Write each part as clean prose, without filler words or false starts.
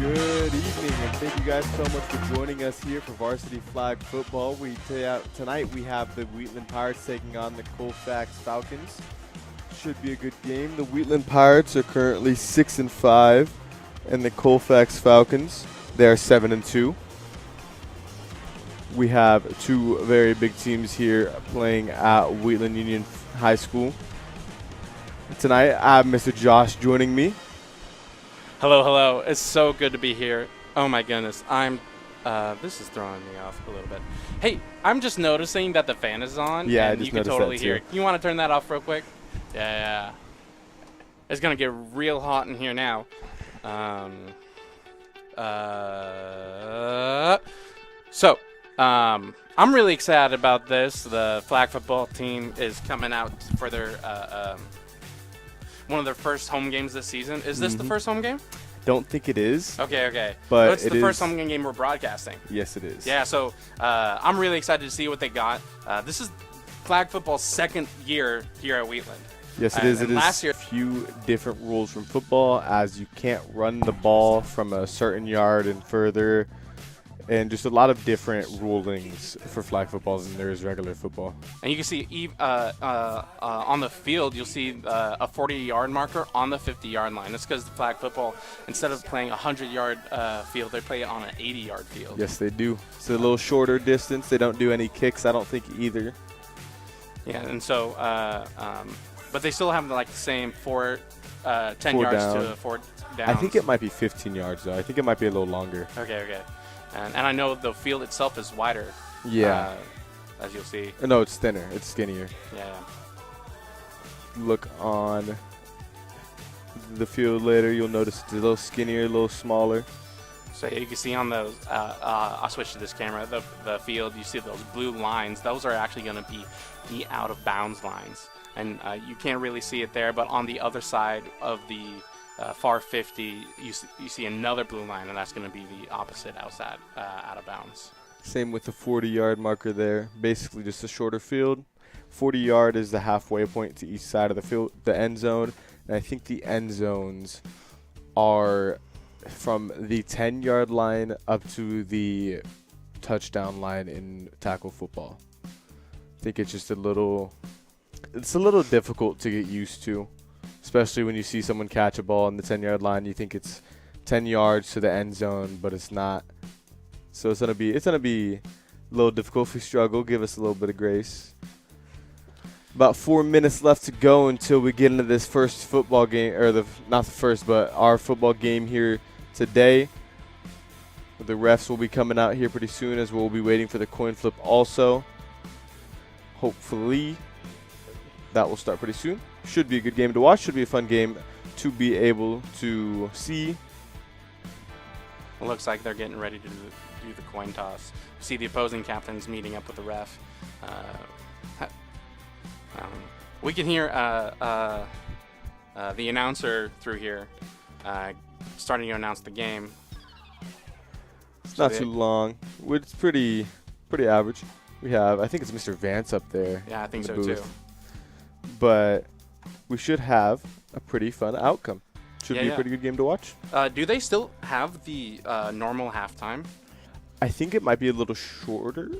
Good evening, and thank you guys so much for joining us here for Varsity Flag Football. Tonight we have the Wheatland Pirates taking on the COLFAX Falcons. Should be a good game. The Wheatland Pirates are currently 6-5, and the COLFAX Falcons, they are 7-2. We have two very big teams here playing at Wheatland Union High School. Tonight I have Mr. Josh joining me. Hello. It's so good to be here. Oh my goodness. This is throwing me off a little bit. Hey, I'm just noticing that the fan is on. Yeah, and I just you can noticed totally that hear too. it. You want to turn that off real quick? Yeah. It's gonna get real hot in here now. I'm really excited about this. The flag football team is coming out for their one of their first home games this season. Is this the first home game? Don't think it is. Okay. But it's the first home game we're broadcasting. Yes, it is. Yeah, so I'm really excited to see what they got. This is flag football's second year here at Wheatland. Yes, it is. It is last year, a few different rules from football, as you can't run the ball from a certain yard and further, and just a lot of different rulings for flag football than there is regular football. and you can see on the field, you'll see a 40-yard marker on the 50-yard line. That's because the flag football, instead of playing a 100-yard field, they play it on an 80-yard field. Yes, they do. It's a little shorter distance. They don't do any kicks, I don't think, either. Yeah, and so, but they still have like the same 10 4 yards down. to 4 downs. I think it might be 15 yards, though. I think it might be a little longer. Okay. And I know the field itself is wider. Yeah. As you'll see. No, it's thinner. It's skinnier. Yeah. Look on the field later. You'll notice it's a little skinnier, a little smaller. So you can see on those, I'll switch to this camera, the field, you see those blue lines. Those are actually going to be the out of bounds lines. And you can't really see it there, but on the other side of the far 50, you see another blue line, and that's going to be the opposite outside, out of bounds. Same with the 40-yard marker there. Basically just a shorter field. 40-yard is the halfway point to each side of the field, the end zone. And I think the end zones are from the 10-yard line up to the touchdown line in tackle football. I think it's just a little difficult to get used to, especially when you see someone catch a ball on the 10-yard line. You think it's 10 yards to the end zone, but it's not. So it's gonna be a little difficult. If we struggle, give us a little bit of grace. About 4 minutes left to go until we get into this first football game, or not the first, but our football game here today. The refs will be coming out here pretty soon, as we'll be waiting for the coin flip also. Hopefully that will start pretty soon. Should be a good game to watch. Should be a fun game to be able to see. It looks like they're getting ready to do the coin toss. See the opposing captains meeting up with the ref. We can hear the announcer through here starting to announce the game. It's not too long. It's pretty average. I think it's Mr. Vance up there. Yeah, I think so booth. too. But we should have a pretty fun outcome. Should be a pretty good game to watch. Do they still have the normal halftime? I think it might be a little shorter.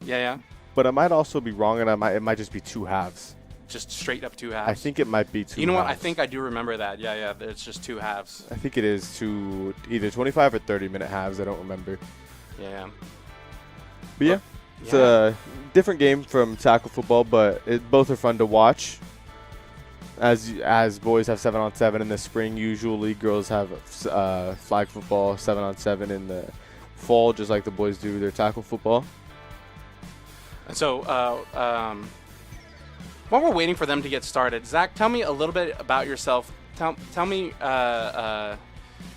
Yeah. But I might also be wrong, and it might just be two halves. Just straight up two halves? I think it might be two halves. You know what? I think I do remember that. Yeah. It's just two halves. I think it is either 25 or 30-minute halves. I don't remember. Yeah. But yeah. It's a different game from tackle football, but both are fun to watch. As boys have 7-on-7 in the spring, usually girls have flag football 7-on-7 in the fall, just like the boys do their tackle football. And so while we're waiting for them to get started, Zach, tell me a little bit about yourself. Tell me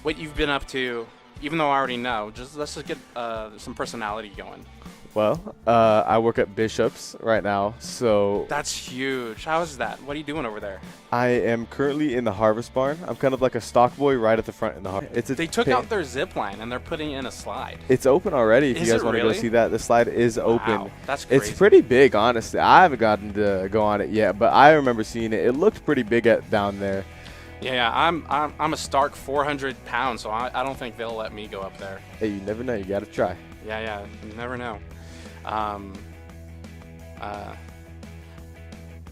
what you've been up to, even though I already know. Let's just get some personality going. Well, I work at Bishop's right now, so... That's huge. How is that? What are you doing over there? I am currently in the Harvest Barn. I'm kind of like a stock boy right at the front in the harvest. They took out their zip line, and they're putting in a slide. It's open already if you guys want to go really? see that. The slide is open. Wow, that's crazy. It's pretty big, honestly. I haven't gotten to go on it yet, but I remember seeing it. It looked pretty big down there. Yeah, I'm a stark 400 pounds, so I don't think they'll let me go up there. Hey, you never know. You got to try. Yeah, you never know. Um,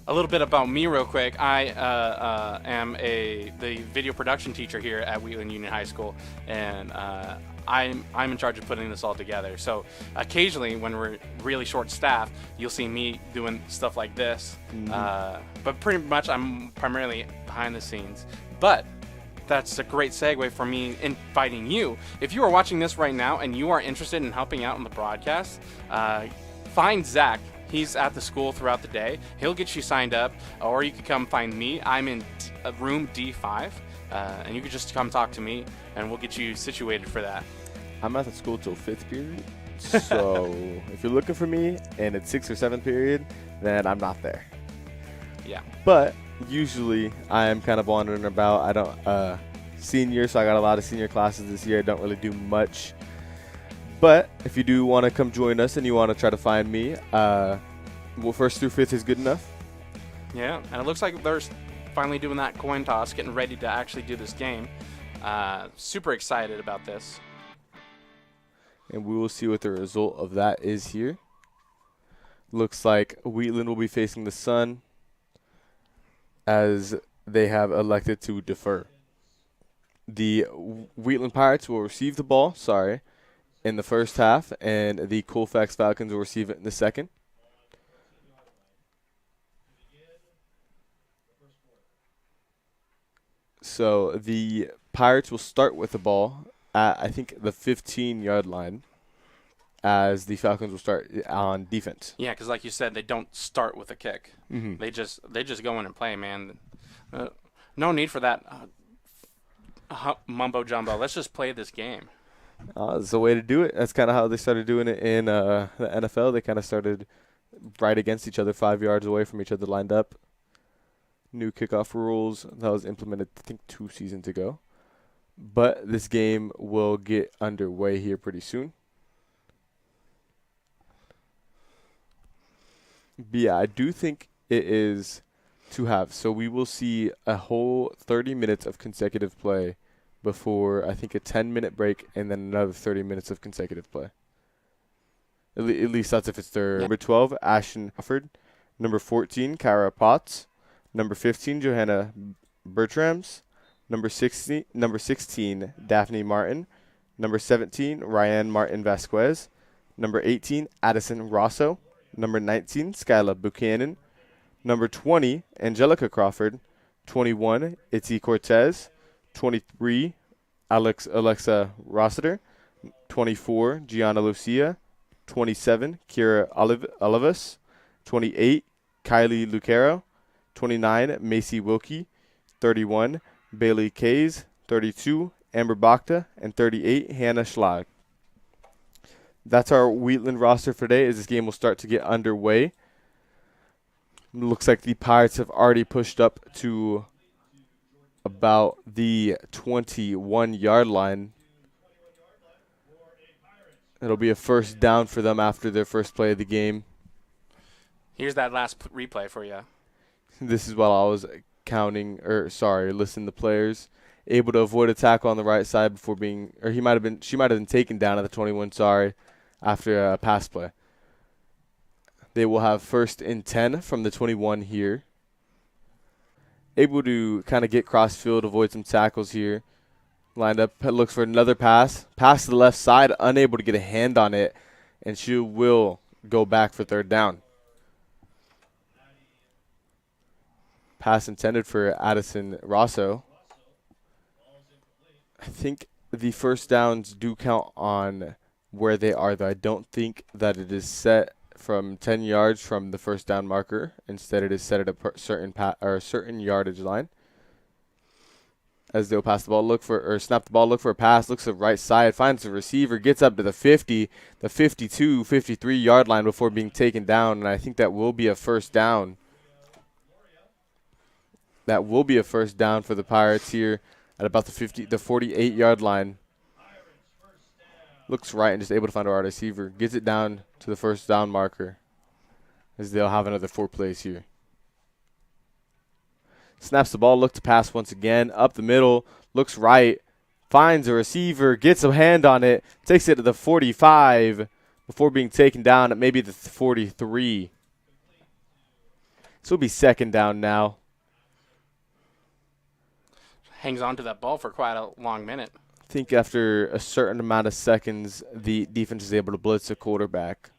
a little bit about me real quick. I am the video production teacher here at Wheatland Union High School, and I'm in charge of putting this all together. So occasionally, when we're really short staffed, you'll see me doing stuff like this. But pretty much, I'm primarily behind the scenes. But that's a great segue for me inviting you. If you are watching this right now and you are interested in helping out on the broadcast, find Zach. He's at the school throughout the day. He'll get you signed up, or you can come find me. I'm in room D5, and you can just come talk to me, and we'll get you situated for that. I'm at the school till 5th period, so if you're looking for me and it's 6th or 7th period, then I'm not there. Yeah. But usually I am kind of wandering about. I don't senior, so I got a lot of senior classes this year. I don't really do much. But if you do want to come join us and you want to try to find me, well, 1st through 5th is good enough. Yeah, and it looks like they're finally doing that coin toss, getting ready to actually do this game. Super excited about this. And we will see what the result of that is here. Looks like Wheatland will be facing the Sun, as they have elected to defer. The Wheatland Pirates will receive the ball, in the first half, and the COLFAX Falcons will receive it in the second. So the Pirates will start with the ball at, I think, the 15-yard line, as the Falcons will start on defense. Yeah, because like you said, they don't start with a kick. Mm-hmm. They just go in and play, man. No need for that mumbo jumbo. Let's just play this game. That's the way to do it. That's kind of how they started doing it in the NFL. They kind of started right against each other, 5 yards away from each other, lined up. New kickoff rules that was implemented, I think, 2 seasons ago. But this game will get underway here pretty soon. But yeah, I do think it is to have. So we will see a whole 30 minutes of consecutive play before, I think, a 10-minute break and then another 30 minutes of consecutive play. At least that's if it's their number 12, Ashton Crawford. Number 14, Kara Potts. Number 15, Johanna Bertrams. Number 16, Daphne Martin. Number 17, Ryan Martin Vasquez. Number 18, Addison Rosso. Number 19, Skyla Buchanan. Number 20, Angelica Crawford. 21, Itzy Cortez. 23, Alexa Rossiter. 24, Gianna Lucia. 27, Kira Olivas. 28, Kylie Lucero. 29, Macy Wilkie. 31, Bailey Kays. 32, Amber Bakhta. And 38, Hannah Schlag. That's our Wheatland roster for today as this game will start to get underway. Looks like the Pirates have already pushed up to about the 21-yard line. It'll be a first down for them after their first play of the game. Here's that last replay for you. This is while I was listening to players. Able to avoid a tackle on the right side before being, or she might have been taken down at the 21, after a pass play. They will have 1st and 10 from the 21 here. Able to kind of get cross field, avoid some tackles here. Lined up, looks for another pass. Pass to the left side, unable to get a hand on it, and she will go back for 3rd down. Pass intended for Addison Rosso. I think the first downs do count on where they are, though. I don't think that it is set from 10 yards from the first down marker. Instead, it is set at a certain yardage line. As they'll pass the ball, snap the ball, look for a pass, looks to the right side, finds the receiver, gets up to the 50, the 52, 53-yard line before being taken down, and I think that will be a first down. That will be a first down for the Pirates here at about the 48-yard line. Looks right and just able to find our receiver. Gets it down to the first down marker, as they'll have another 4 plays here. Snaps the ball, look to pass once again. Up the middle, looks right. Finds a receiver, gets a hand on it. Takes it to the 45 before being taken down at maybe the 43. This will be second down now. Hangs on to that ball for quite a long minute. I think after a certain amount of seconds, the defense is able to blitz a quarterback.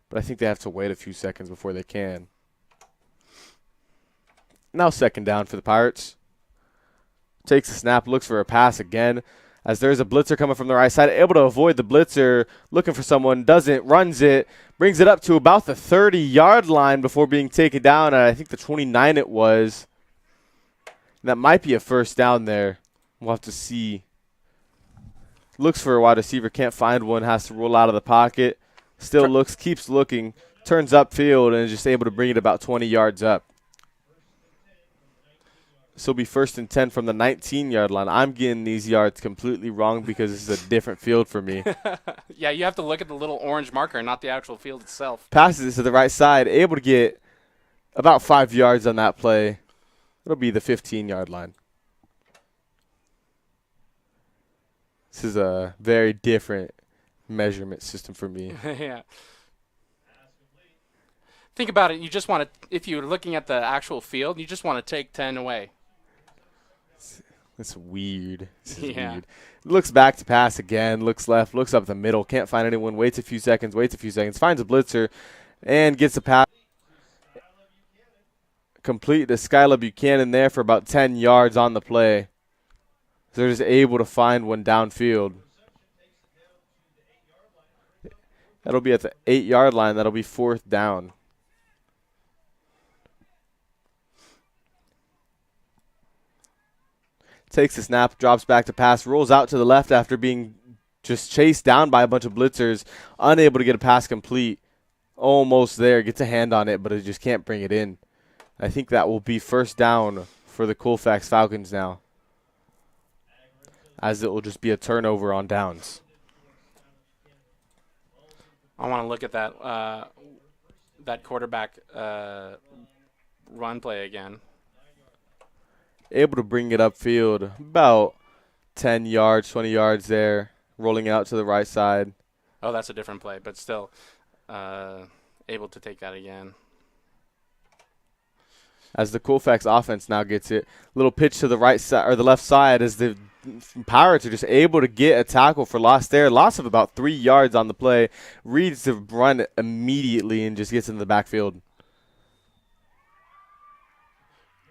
But I think they have to wait a few seconds before they can. Now second down for the Pirates. Takes a snap, looks for a pass again. As there's a blitzer coming from the right side, able to avoid the blitzer, looking for someone, doesn't, runs it, brings it up to about the 30-yard line before being taken down at I think the 29 it was. And that might be a first down there. We'll have to see. Looks for a wide receiver, can't find one, has to roll out of the pocket. Still looks, keeps looking, turns upfield, and is just able to bring it about 20 yards up. This will be 1st and 10 from the 19-yard line. I'm getting these yards completely wrong because this is a different field for me. Yeah, you have to look at the little orange marker, not the actual field itself. Passes it to the right side, able to get about 5 yards on that play. It'll be the 15-yard line. This is a very different measurement system for me. Yeah. Think about it. You just want to, if you're looking at the actual field, you just want to take 10 away. It's weird. This is Yeah. weird. Looks back to pass again. Looks left. Looks up the middle. Can't find anyone. Waits a few seconds. Finds a blitzer and gets a pass. Complete to Skylar Buchanan there for about 10 yards on the play. So they're just able to find one downfield. That'll be at the 8-yard line. That'll be 4th down. Takes the snap, drops back to pass, rolls out to the left after being just chased down by a bunch of blitzers, unable to get a pass complete. Almost there, gets a hand on it, but it just can't bring it in. I think that will be 1st down for the Colfax Falcons now, as it will just be a turnover on downs. I want to look at that quarterback run play again. Able to bring it upfield about 10 yards, 20 yards there, rolling out to the right side. Oh, that's a different play, but still able to take that again. As the Colfax offense now gets it, little pitch to the right side or the left side as the Pirates are just able to get a tackle for loss there. Loss of about 3 yards on the play. Reads the run immediately and just gets into the backfield.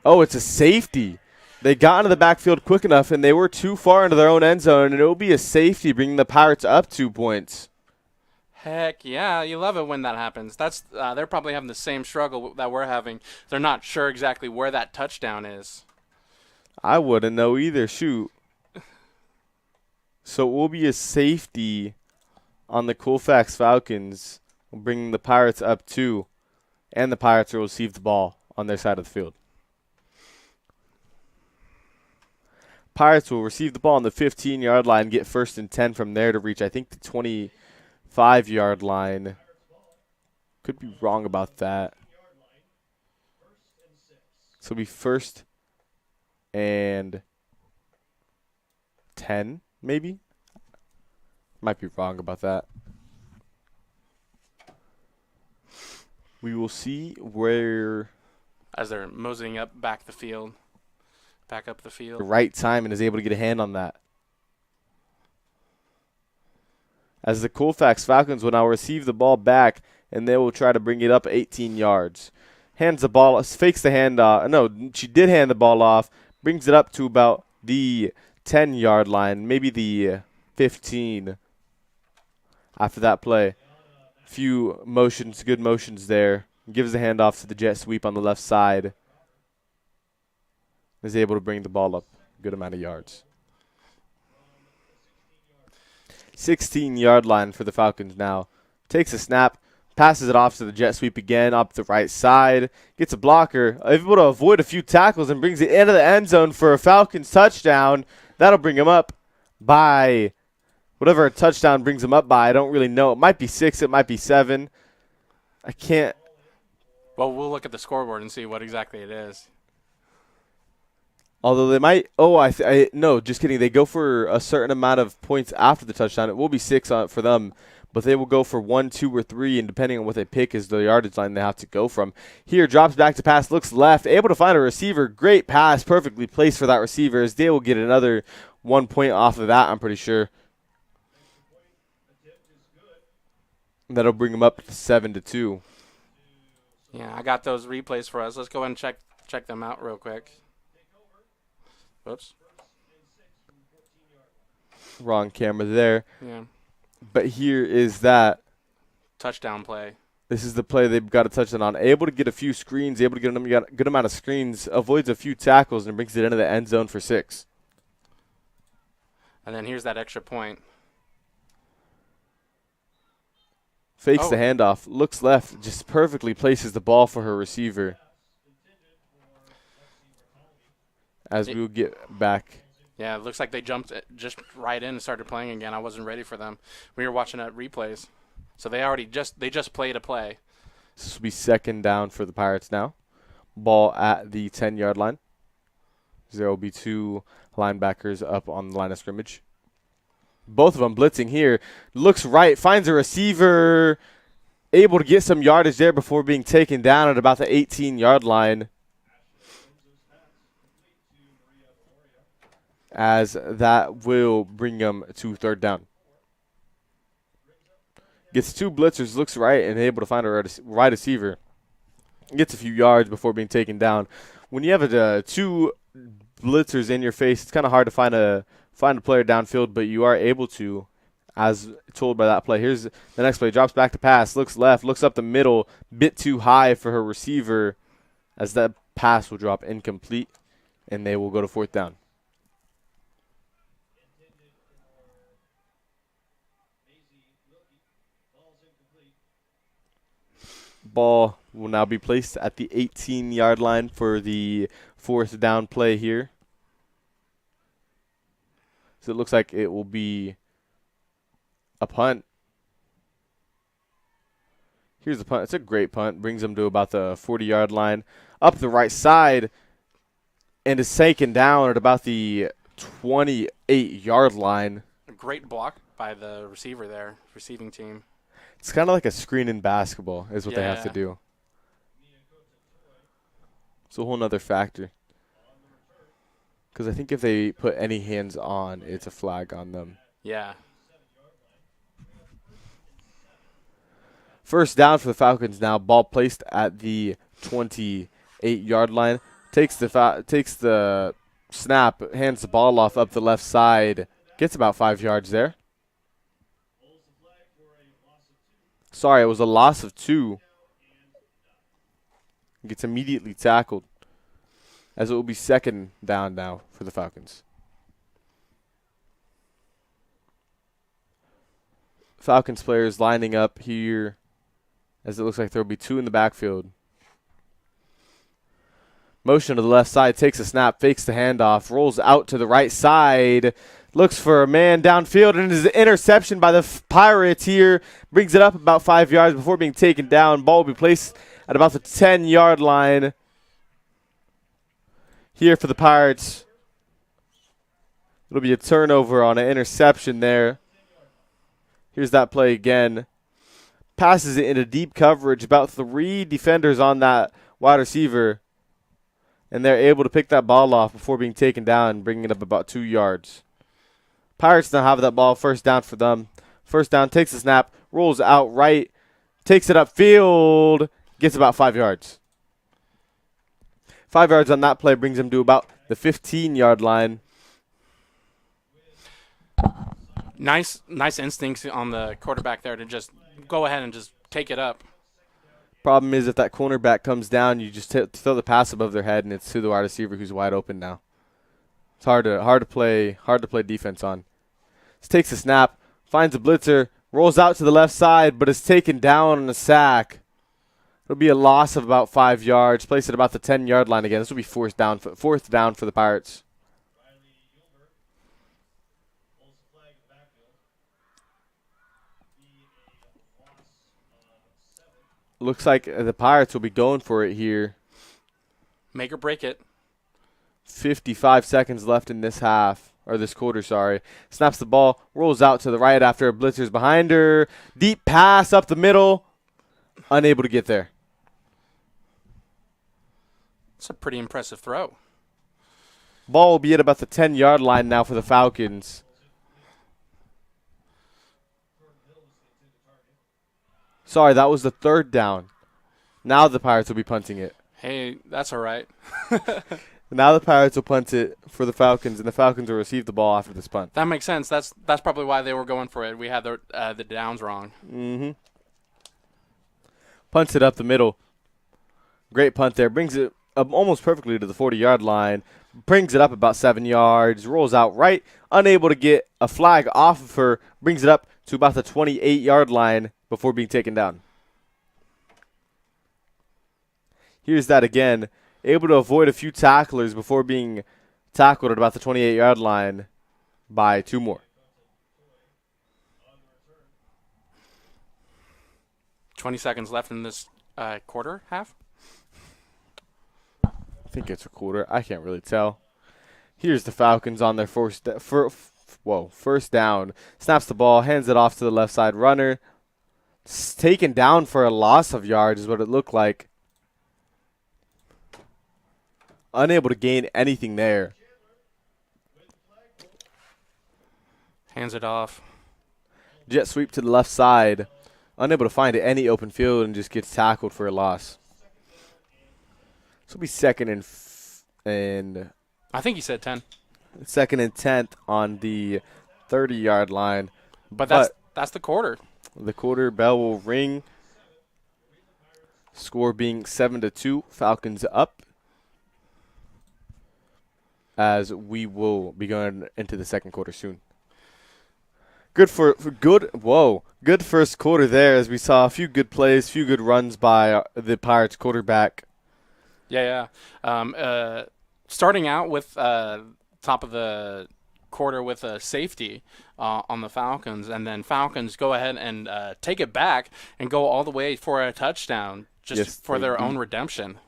Oh, it's a safety. They got into the backfield quick enough, and they were too far into their own end zone, and it will be a safety, bringing the Pirates up 2 points. Heck yeah, you love it when that happens. That's they're probably having the same struggle that we're having. They're not sure exactly where that touchdown is. I wouldn't know either. Shoot. So it will be a safety on the Colfax Falcons, bringing the Pirates up 2, and the Pirates will receive the ball on their side of the field. Pirates will receive the ball on the 15-yard line, get 1st and 10 from there to reach, I think, the 25-yard line. Could be wrong about that. So it'll be 1st and 10, maybe? Might be wrong about that. We will see where As they're moseying up back up the field. the right time and is able to get a hand on that. As the Colfax Falcons will now receive the ball back, and they will try to bring it up 18 yards. Hands the ball, fakes the hand off. No, she did hand the ball off. Brings it up to about the 10-yard line, maybe the 15. After that play, few motions, good motions there. Gives the handoff to the jet sweep on the left side. Is able to bring the ball up a good amount of yards. 16-yard line for the Falcons now. Takes a snap, passes it off to the jet sweep again, up the right side. Gets a blocker, able to avoid a few tackles and brings it into the end zone for a Falcons touchdown. That'll bring him up by whatever a touchdown brings him up by. I don't really know. It might be 6, it might be 7. I can't. Well, we'll look at the scoreboard and see what exactly it is. Although they might. Oh, no, just kidding. They go for a certain amount of points after the touchdown. It will be 6 for them, but they will go for 1, 2, or 3, and depending on what they pick is the yardage line they have to go from. Here, drops back to pass, looks left, able to find a receiver. Great pass, perfectly placed for that receiver. As they will get another 1 point off of that, I'm pretty sure. That'll bring them up to 7-2. Yeah, I got those replays for us. Let's go ahead and check them out real quick. Whoops. Wrong camera there. Yeah. But here is that. Touchdown play. This is the play they've got a touchdown on. Able to get a few screens, able to get a good amount of screens, avoids a few tackles, and brings it into the end zone for 6. And then here's that extra point. Fakes the handoff, looks left, just perfectly places the ball for her receiver. As we will get back. Yeah, it looks like they jumped just right in and started playing again. I wasn't ready for them. We were watching at replays. So they just played a play. This will be 2nd down for the Pirates now. Ball at the 10-yard line. There will be 2 linebackers up on the line of scrimmage. Both of them blitzing here. Looks right, finds a receiver. Able to get some yardage there before being taken down at about the 18-yard line. As that will bring them to 3rd down. Gets 2 blitzers, looks right, and able to find a right receiver. Gets a few yards before being taken down. When you have 2 blitzers in your face, it's kind of hard to find a player downfield, but you are able to, as told by that play. Here's the next play. Drops back to pass, looks left, looks up the middle, bit too high for her receiver, as that pass will drop incomplete, and they will go to 4th down. Ball will now be placed at the 18-yard line for the 4th down play here. So it looks like it will be a punt. Here's the punt. It's a great punt. Brings them to about the 40-yard line. Up the right side and is taken down at about the 28-yard line. A great block by the receiver there, receiving team. It's kind of like a screen in basketball is what they have to do. It's a whole nother factor. Because I think if they put any hands on, it's a flag on them. Yeah. 1st down for the Falcons now. Ball placed at the 28-yard line. Takes the snap, hands the ball off up the left side. Gets about 5 yards there. Sorry, it was a loss of 2. Gets immediately tackled. As it will be 2nd down now for the Falcons. Falcons players lining up here, as it looks like there will be 2 in the backfield. Motion to the left side, takes a snap, fakes the handoff, rolls out to the right side, looks for a man downfield, and is an interception by the Pirates here. Brings it up about 5 yards before being taken down. Ball will be placed at about the 10-yard line. Here for the Pirates. It'll be a turnover on an interception there. Here's that play again. Passes it into deep coverage. About 3 defenders on that wide receiver. And they're able to pick that ball off before being taken down and bringing it up about 2 yards. Pirates now have that ball. 1st down for them. 1st down, takes the snap, rolls out right, takes it upfield, gets about 5 yards. 5 yards on that play brings him to about the 15-yard line. Nice instincts on the quarterback there to just go ahead and just take it up. Problem is, if that cornerback comes down, you just throw the pass above their head, and it's to the wide receiver who's wide open now. It's hard to play defense on. Just takes a snap, finds a blitzer, rolls out to the left side, but is taken down on a sack. It'll be a loss of about 5 yards. Placed at about the 10-yard line again. This will be 4th down for the Pirates. Looks like the Pirates will be going for it here. Make or break it. 55 seconds left in this half, or this quarter, sorry. Snaps the ball, rolls out to the right after a blitzer's behind her. Deep pass up the middle. Unable to get there. It's a pretty impressive throw. Ball will be at about the 10-yard line now for the Falcons. Sorry, that was the third down. Now the Pirates will be punting it. Hey, that's all right. Now the Pirates will punt it for the Falcons, and the Falcons will receive the ball after this punt. That makes sense. That's probably why they were going for it. We had the downs wrong. Mm-hmm. Punts it up the middle. Great punt there. Brings it up almost perfectly to the 40-yard line. Brings it up about 7 yards. Rolls out right. Unable to get a flag off of her. Brings it up to about the 28-yard line before being taken down. Here's that again. Able to avoid a few tacklers before being tackled at about the 28-yard line by 2 more. 20 seconds left in this quarter, half. I think it's a quarter. I can't really tell. Here's the Falcons on their first down. Snaps the ball, hands it off to the left side runner. It's taken down for a loss of yards is what it looked like. Unable to gain anything there. Hands it off. Jet sweep to the left side. Unable to find any open field and just gets tackled for a loss. This will be second and I think he said 10. Second and 10th on the 30-yard line. But that's the quarter. The quarter bell will ring. Score being 7-2. Falcons up. As we will be going into the second quarter soon. Good first quarter there as we saw a few good plays, few good runs by the Pirates quarterback. Yeah. Starting out with top of the quarter with a safety on the Falcons, and then Falcons go ahead and take it back and go all the way for a touchdown for their own redemption.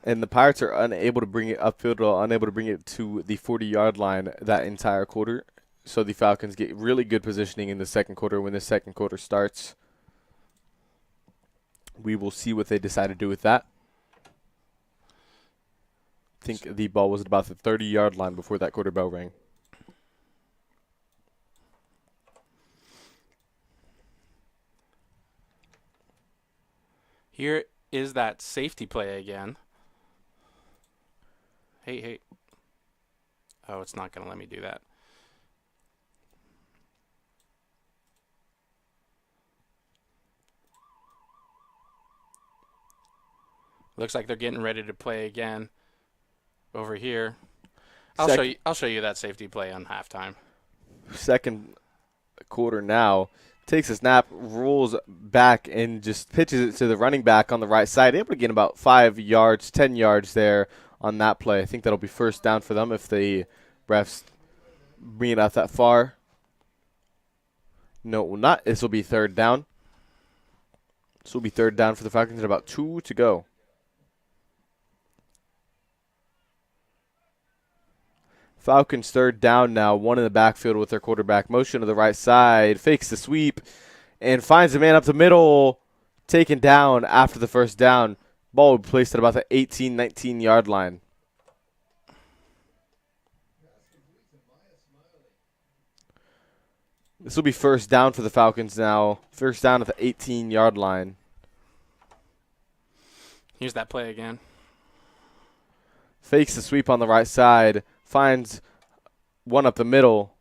And the Pirates are unable to bring it upfield or unable to bring it to the 40-yard line that entire quarter. So the Falcons get really good positioning in the second quarter. When the second quarter starts, we will see what they decide to do with that. I think the ball was at about the 30-yard line before that quarter bell rang. Here is that safety play again. Hey. Oh, it's not going to let me do that. Looks like they're getting ready to play again over here. I'll show you that safety play on halftime. Second quarter now. Takes a snap, rolls back, and just pitches it to the running back on the right side. Able to gain about 5 yards, 10 yards there on that play. I think that'll be first down for them if the refs bring it out that far. No, it will not. This will be third down. This will be third down for the Falcons and about 2 to go. Falcons third down now, 1 in the backfield with their quarterback. Motion to the right side, fakes the sweep, and finds a man up the middle. Taken down after the first down. Ball will be placed at about the 18, 19-yard line. This will be first down for the Falcons now. First down at the 18-yard line. Here's that play again. Fakes the sweep on the right side. Finds one up the middle.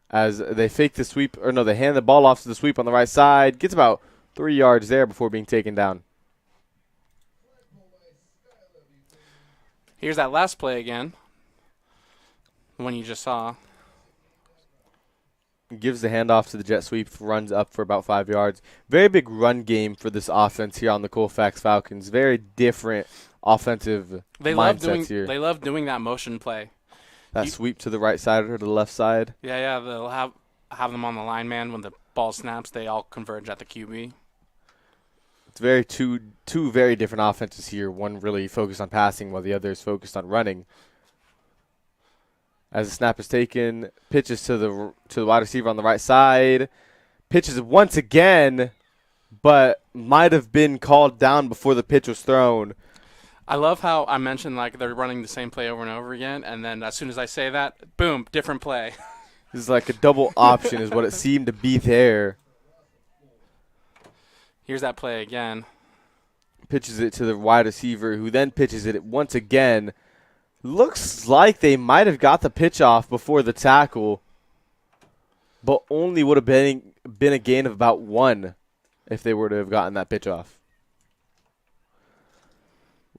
As they fake the sweep. Or no, they hand the ball off to the sweep on the right side. Gets about 3 yards there before being taken down. Here's that last play again. The one you just saw. Gives the handoff to the jet sweep, runs up for about 5 yards. Very big run game for this offense here on the COLFAX Falcons. Very different offensive mindsets here. They love doing that motion play. That sweep to the right side or the left side. Yeah. They'll have them on the line, man. When the ball snaps, they all converge at the QB. It's very two very different offenses here. One really focused on passing while the other is focused on running. As the snap is taken, pitches to the wide receiver on the right side. Pitches once again, but might have been called down before the pitch was thrown. I love how I mentioned like they're running the same play over and over again, and then as soon as I say that, boom, different play. This is like a double option is what it seemed to be there. Here's that play again. Pitches it to the wide receiver, who then pitches it once again. Looks like they might have got the pitch off before the tackle, but only would have been a gain of about 1 if they were to have gotten that pitch off.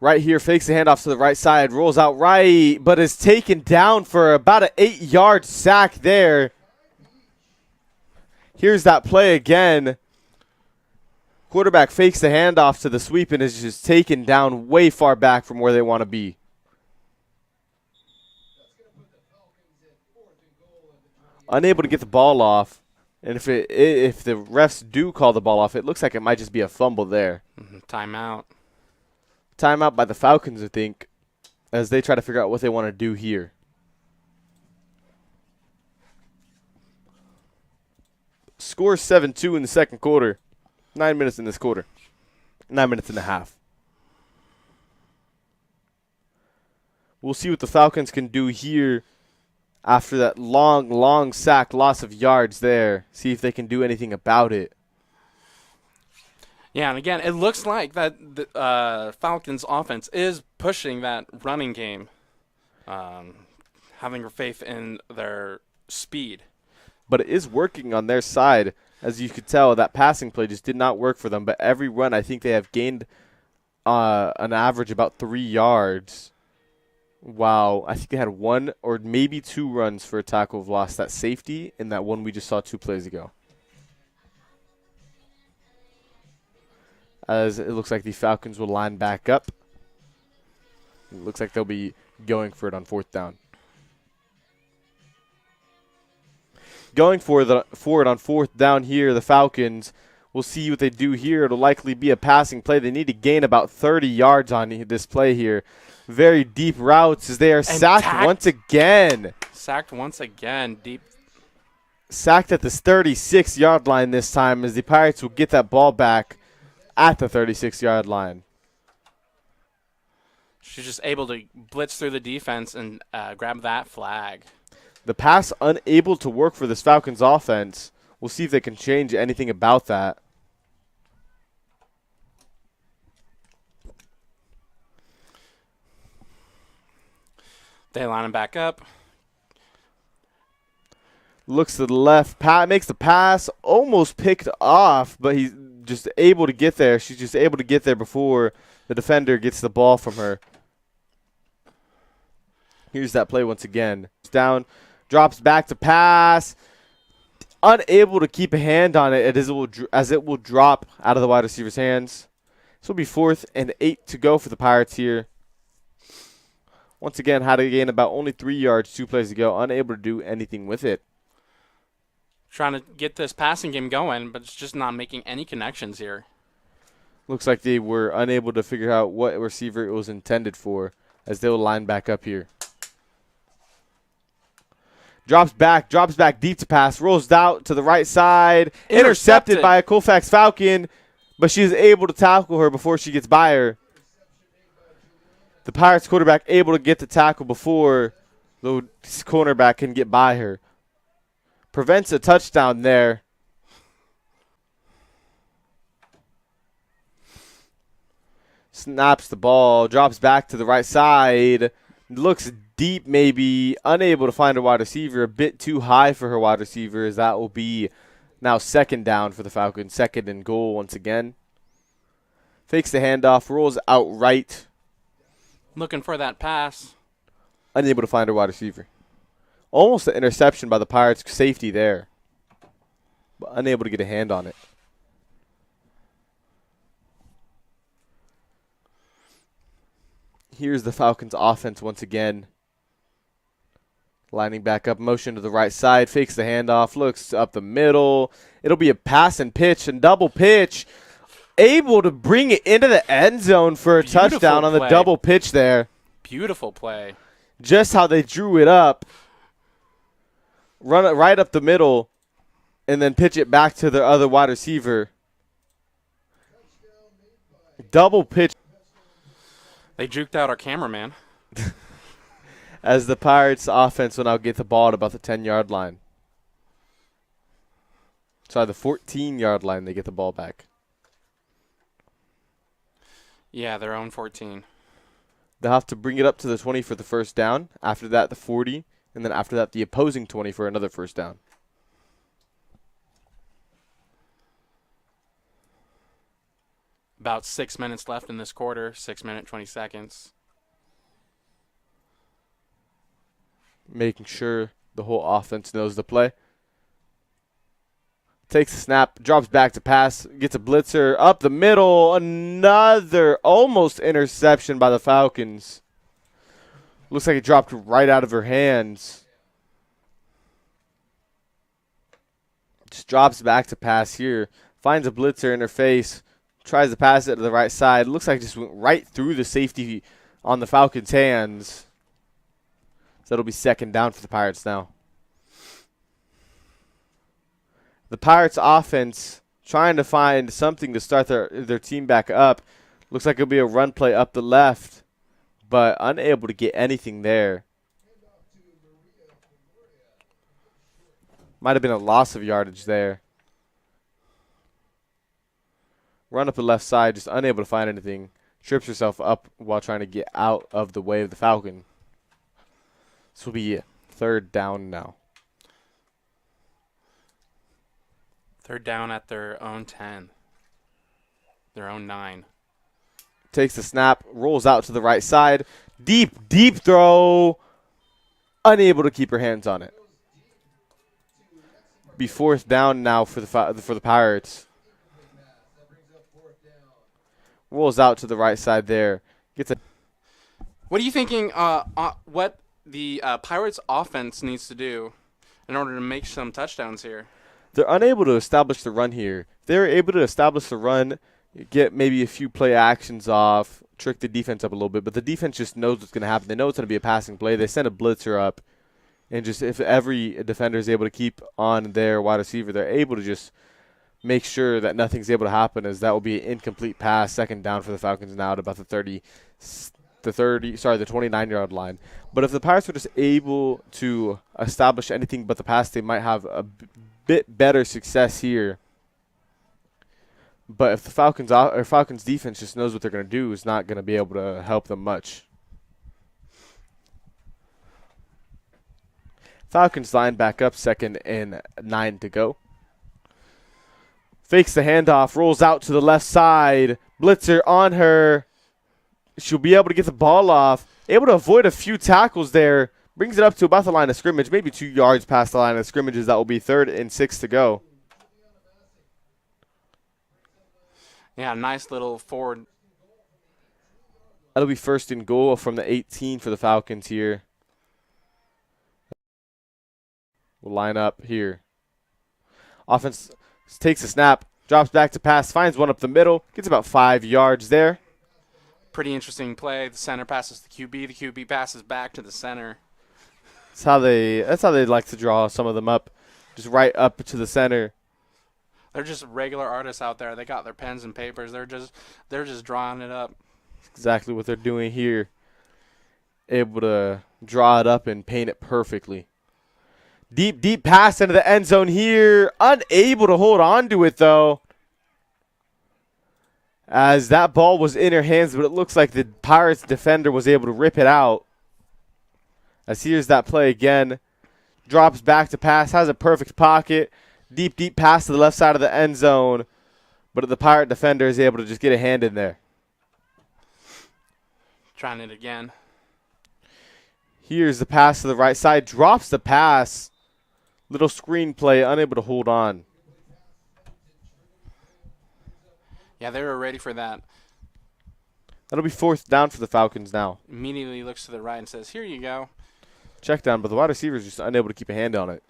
Right here, fakes the handoff to the right side, rolls out right, but is taken down for about an 8-yard sack there. Here's that play again. Quarterback fakes the handoff to the sweep and is just taken down way far back from where they want to be. Unable to get the ball off, and if the refs do call the ball off, it looks like it might just be a fumble there. Timeout. Timeout by the Falcons, I think, as they try to figure out what they want to do here. Score 7-2 in the second quarter. 9 minutes in this quarter. 9 minutes and a half. We'll see what the Falcons can do here after that long sack, loss of yards there. See if they can do anything about it. Yeah, and again, it looks like that the Falcons' offense is pushing that running game, having faith in their speed. But it is working on their side. As you could tell, that passing play just did not work for them. But every run, I think they have gained an average about 3 yards. Wow. I think they had 1 or maybe 2 runs for a tackle of loss. That safety and that one we just saw 2 plays ago. As it looks like the Falcons will line back up. It looks like they'll be going for it on 4th down. Going for it on 4th down here, the Falcons. We'll see what they do here. It'll likely be a passing play. They need to gain about 30 yards on this play here. Very deep routes as they are sacked once again. Sacked once again. Deep. Sacked at the 36-yard line this time as the Pirates will get that ball back at the 36-yard line. She's just able to blitz through the defense and grab that flag. The pass unable to work for this Falcons offense. We'll see if they can change anything about that. They line him back up. Looks to the left. Makes the pass. Almost picked off, but he's just able to get there. She's just able to get there before the defender gets the ball from her. Here's that play once again. Down. Drops back to pass. Unable to keep a hand on it as it will drop out of the wide receiver's hands. This will be 4th and 8 to go for the Pirates here. Once again, had to gain about only 3 yards 2 plays ago. Unable to do anything with it. Trying to get this passing game going, but it's just not making any connections here. Looks like they were unable to figure out what receiver it was intended for as they'll line back up here. Drops back deep to pass, rolls out to the right side. Intercepted by a COLFAX Falcon, but she is able to tackle her before she gets by her. The Pirates quarterback able to get the tackle before the cornerback can get by her. Prevents a touchdown there. Snaps the ball, drops back to the right side. Looks deep, maybe unable to find a wide receiver. A bit too high for her wide receiver, as that will be now 2nd down for the Falcons. 2nd and goal once again. Fakes the handoff, rolls out right. Looking for that pass. Unable to find a wide receiver. Almost an interception by the Pirates safety there, but unable to get a hand on it. Here's the Falcons offense once again. Lining back up, motion to the right side, fakes the handoff, looks up the middle. It'll be a pass and pitch and double pitch. able to bring it into the end zone for a Beautiful touchdown on the play. double pitch there. Beautiful play. Just how they drew it up. Run it right up the middle, and then pitch it back to the other wide receiver. Double pitch They juked out our cameraman. as the Pirates offense will now get the ball at about the 10-yard line. Sorry, the 14-yard line they get the ball back. Yeah, their own 14. They'll have to bring it up to the 20 for the first down. After that, the 40. And then after that, the opposing 20 for another first down. About 6 minutes left in this quarter. 6 minutes, 20 seconds. Making sure the whole offense knows the play. Takes a snap, drops back to pass, gets a blitzer up the middle. Another almost interception by the Falcons. Looks like it dropped right out of her hands. Just drops back to pass here. Finds a blitzer in her face. Tries to pass it to the right side. Looks like it just went right through the safety on the Falcons' hands. So that'll be second down for the Pirates now. The Pirates offense trying to find something to start their team back up. Looks like it'll be a run play up the left, but unable to get anything there. Might have been a loss of yardage there. Run up the left side, just unable to find anything. Trips herself up while trying to get out of the way of the Falcon. This will be third down now. Third down at their own 10. Their own 9. Takes the snap, rolls out to the right side. Deep, deep throw. Unable to keep her hands on it. Be fourth down now for the Pirates. Rolls out to the right side there. Gets a. What are you thinking what the Pirates offense needs to do in order to make some touchdowns here? They're unable to establish the run here. If they're able to establish the run, get maybe a few play actions off, trick the defense up a little bit, but the defense just knows what's going to happen. They know it's going to be a passing play. They send a blitzer up, and just if every defender is able to keep on their wide receiver, they're able to just make sure that nothing's able to happen, as that will be an incomplete pass, second down for the Falcons now at about the 29-yard line. But if the Pirates were just able to establish anything but the pass, they might have a bit better success here. But if the Falcons defense just knows what they're going to do, it's not going to be able to help them much. Falcons line back up, 2nd and 9 to go. Fakes the handoff, rolls out to the left side. Blitzer on her. She'll be able to get the ball off. Able to avoid a few tackles there. Brings it up to about the line of scrimmage, maybe 2 yards past the line of scrimmages. That will be 3rd and 6 to go. Yeah, nice little forward. That'll be 1st and goal from the 18 for the Falcons here. We'll line up here. Offense takes a snap, drops back to pass, finds one up the middle, gets about 5 yards there. Pretty interesting play. The center passes the QB. The QB passes back to the center. That's how they like to draw some of them up, just right up to the center. They're just regular artists out there. They got their pens and papers. They're just drawing it up. Exactly what they're doing here. Able to draw it up and paint it perfectly. Deep, deep pass into the end zone here. Unable to hold on to it, though, as that ball was in her hands, but it looks like the Pirates defender was able to rip it out. As here's that play again. Drops back to pass, has a perfect pocket. Deep, deep pass to the left side of the end zone, but the Pirate defender is able to just get a hand in there. Trying it again. Here's the pass to the right side. Drops the pass. Little screen play, unable to hold on. Yeah, they were ready for that. That'll be 4th down for the Falcons now. Immediately looks to the right and says, "Here you go." Check down, but the wide receiver is just unable to keep a hand on it.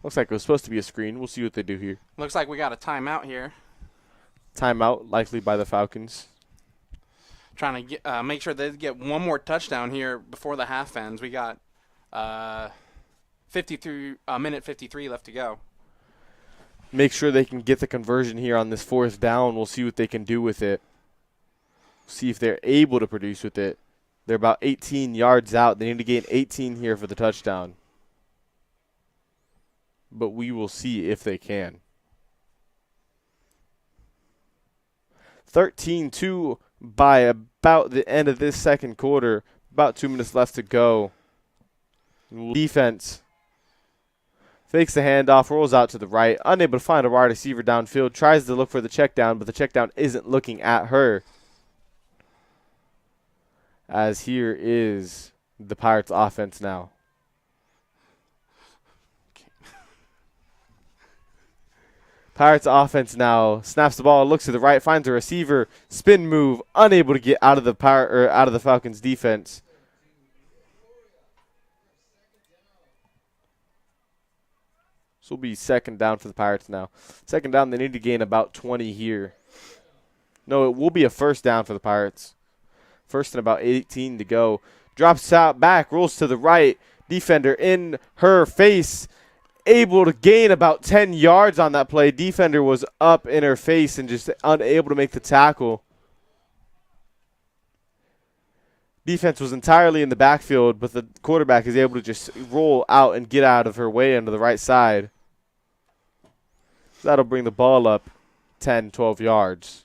Looks like it was supposed to be a screen. We'll see what they do here. Looks like we got a timeout here. Timeout, likely by the Falcons. Trying to get, make sure they get one more touchdown here before the half ends. We got minute 53 left to go. Make sure they can get the conversion here on this 4th down. We'll see what they can do with it. See if they're able to produce with it. They're about 18 yards out. They need to gain 18 here for the touchdown. But we will see if they can. 13-2 by about the end of this second quarter. About 2 minutes left to go. Defense fakes the handoff, rolls out to the right. Unable to find a wide receiver downfield. Tries to look for the check down, but the check down isn't looking at her. As here is the Pirates offense now. Pirates offense now snaps the ball, looks to the right, finds a receiver, spin move, unable to get out of the Falcons defense. This will be 2nd down for the Pirates now. 2nd down, they need to gain about 20 here. No, it will be a 1st down for the Pirates. 1st and about 18 to go. Drops out back, rolls to the right. Defender in her face. Able to gain about 10 yards on that play. Defender was up in her face and just unable to make the tackle. Defense was entirely in the backfield, but the quarterback is able to just roll out and get out of her way onto the right side. That'll bring the ball up 10, 12 yards.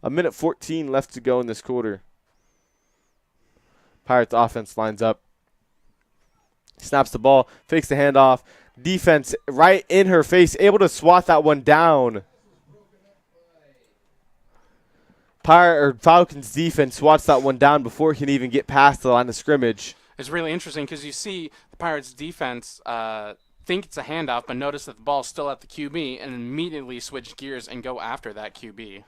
1:14 left to go in this quarter. Pirates offense lines up. Snaps the ball, fakes the handoff. Defense right in her face, able to swat that one down. Falcons defense swats that one down before it can even get past the line of scrimmage. It's really interesting because you see the Pirates defense think it's a handoff, but notice that the ball's still at the QB and immediately switch gears and go after that QB.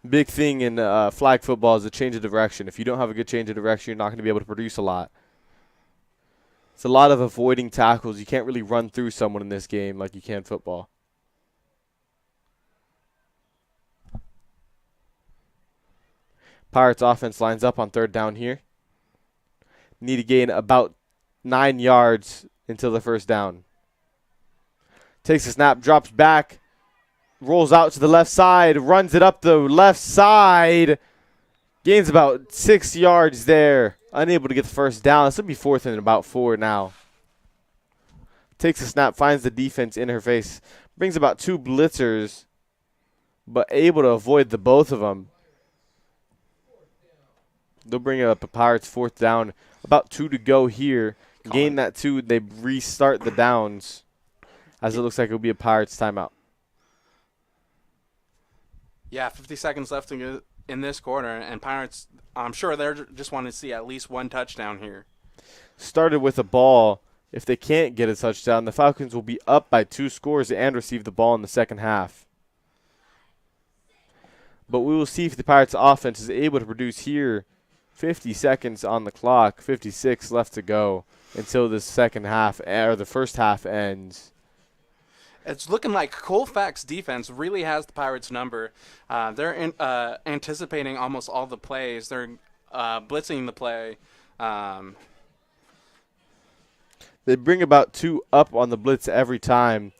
Big thing in flag football is a change of direction. If you don't have a good change of direction, you're not going to be able to produce a lot. It's a lot of avoiding tackles. You can't really run through someone in this game like you can football. Pirates offense lines up on 3rd down here. Need to gain about 9 yards until the 1st down. Takes a snap, drops back, rolls out to the left side, runs it up the left side. Gains about 6 yards there. Unable to get the 1st down. This will be 4th and about 4 now. Takes a snap, finds the defense in her face. Brings about 2 blitzers, but able to avoid the both of them. They'll bring up a Pirates 4th down. About 2 to go here. Gain that 2. They restart the downs, as it looks like it'll be a Pirates timeout. Yeah, 50 seconds left in this quarter, and Pirates, I'm sure they're just wanting to see at least one touchdown here. Started with a ball. If they can't get a touchdown, the Falcons will be up by 2 scores and receive the ball in the 2nd half. But we will see if the Pirates offense is able to produce here. 50 seconds on the clock, 56 left to go until the 2nd half, or the 1st half ends. It's looking like COLFAX defense really has the Pirates' number. They're anticipating almost all the plays. They're blitzing the play. They bring about 2 up on the blitz every time,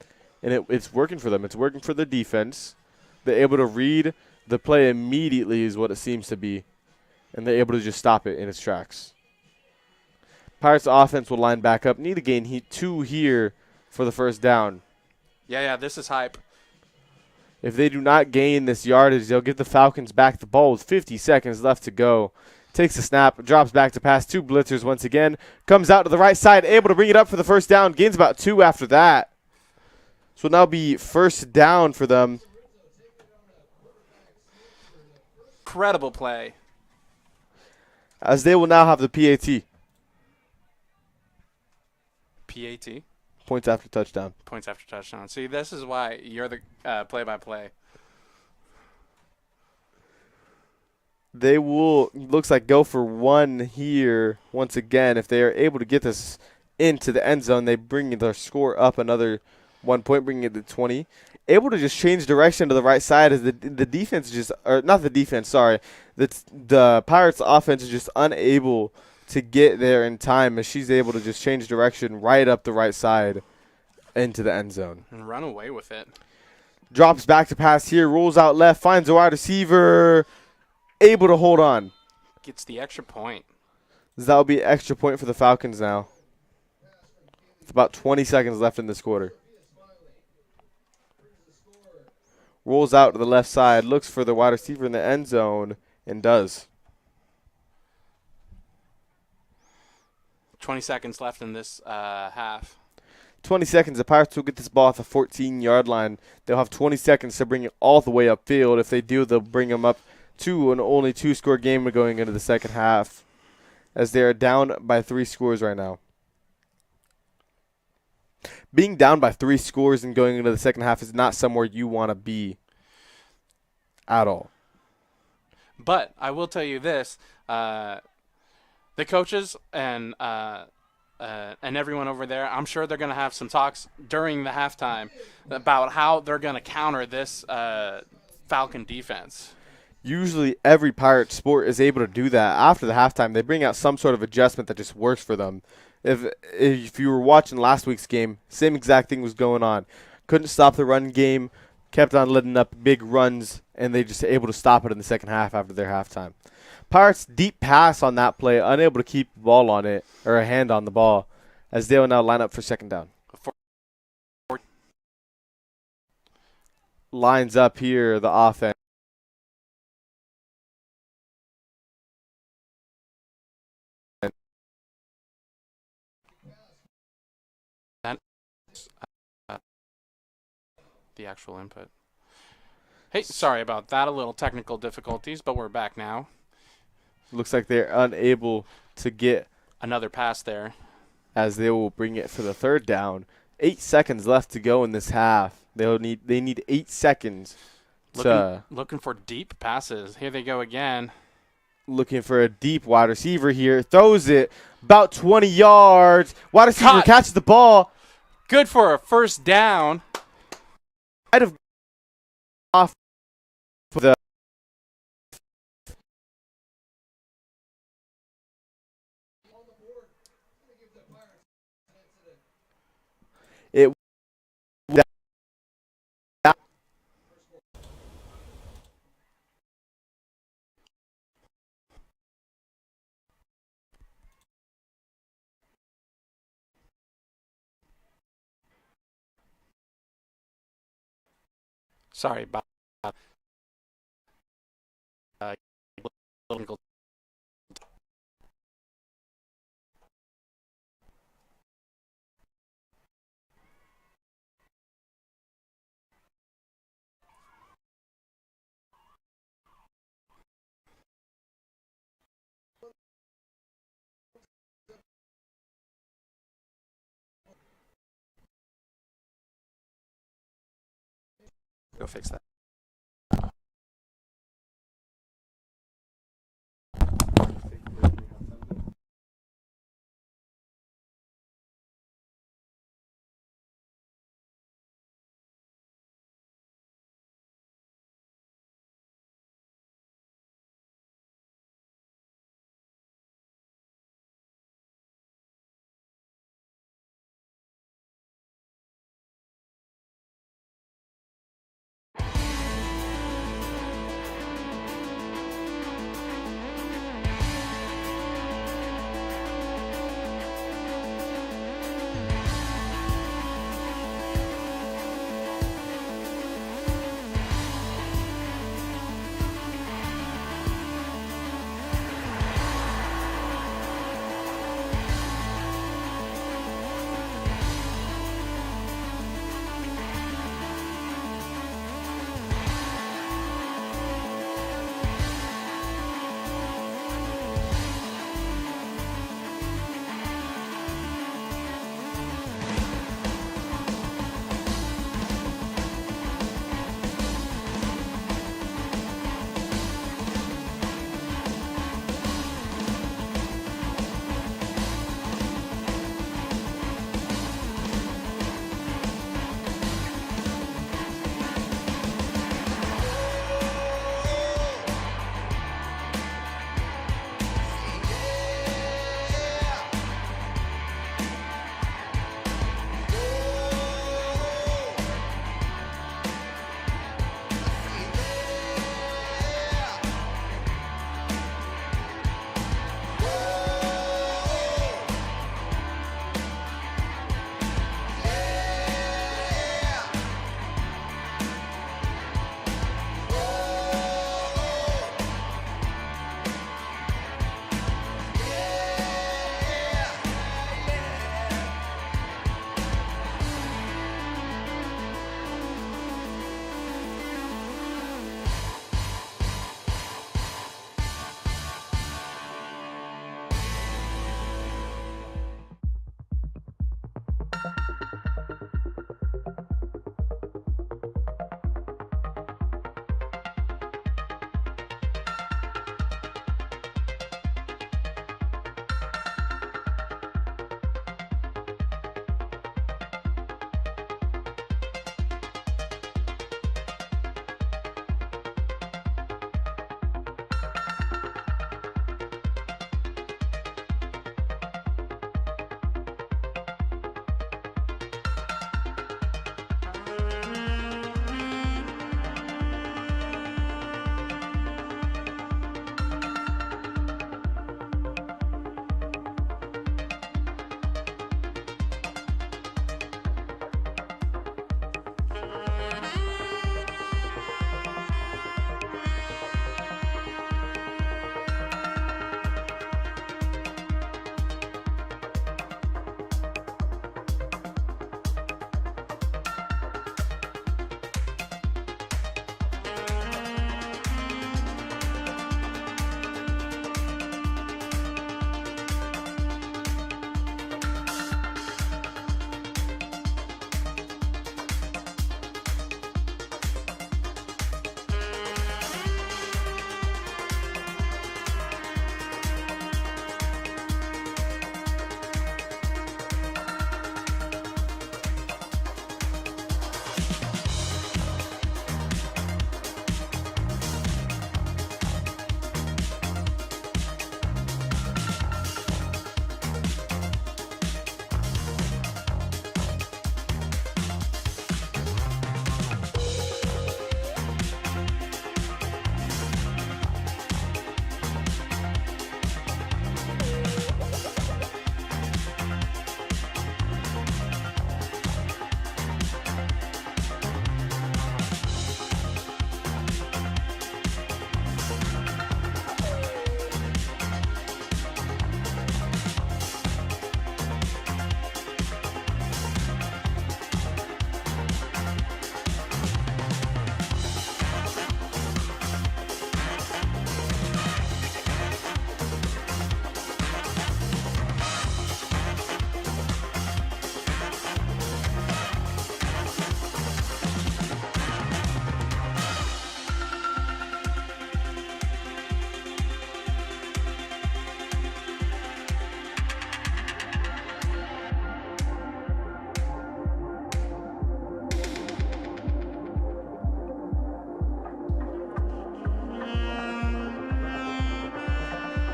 and it's working for them. It's working for the defense. They're able to read the play immediately is what it seems to be, and they're able to just stop it in its tracks. Pirates offense will line back up. Need to gain 2 here for the 1st down. Yeah, this is hype. If they do not gain this yardage, they'll give the Falcons back the ball with 50 seconds left to go. Takes a snap, drops back to pass 2 blitzers once again. Comes out to the right side, able to bring it up for the 1st down. Gains about 2 after that. So it'll now be 1st down for them. Incredible play. As they will now have the PAT. PAT? Points after touchdown. Points after touchdown. See, this is why you're the play-by-play. They will, looks like, go for 1 here once again. If they are able to get this into the end zone. They bring their score up another 1 point, bringing it to 20. Able to just change direction to the right side as the defense just, or not the defense, sorry, the Pirates offense is just unable to get there in time as she's able to just change direction right up the right side into the end zone. And run away with it. Drops back to pass here, rolls out left, finds a wide receiver, able to hold on. Gets the extra point. That will be an extra point for the Falcons now. With about 20 seconds left in this quarter. Rolls out to the left side, looks for the wide receiver in the end zone, and does. 20 seconds left in this half. 20 seconds. The Pirates will get this ball at the 14-yard line. They'll have 20 seconds to bring it all the way upfield. If they do, they'll bring them up to an only 2-score game going into the second half, as they are down by 3 scores right now. Being down by 3 scores and going into the second half is not somewhere you want to be at all. But I will tell you this: the coaches and everyone over there, I'm sure they're going to have some talks during the halftime about how they're going to counter this Falcon defense. Usually every Pirate sport is able to do that. After the halftime, they bring out some sort of adjustment that just works for them. If you were watching last week's game, same exact thing was going on. Couldn't stop the run game, kept on letting up big runs, and they just able to stop it in the second half after their halftime. Pirates deep pass on that play, unable to keep the ball on it, or a hand on the ball, as they will now line up for second down. Lines up here, the offense. The actual input. Hey, sorry about that. A little technical difficulties, but we're back now. Looks like they're unable to get another pass there, as they will bring it for the third down. 8 seconds left to go in this half. They need 8 seconds. Looking for deep passes. Here they go again. Looking for a deep wide receiver here. Throws it about 20 yards. Wide receiver catches the ball. Good for a first down. Might have off the it. Sorry about go fix that.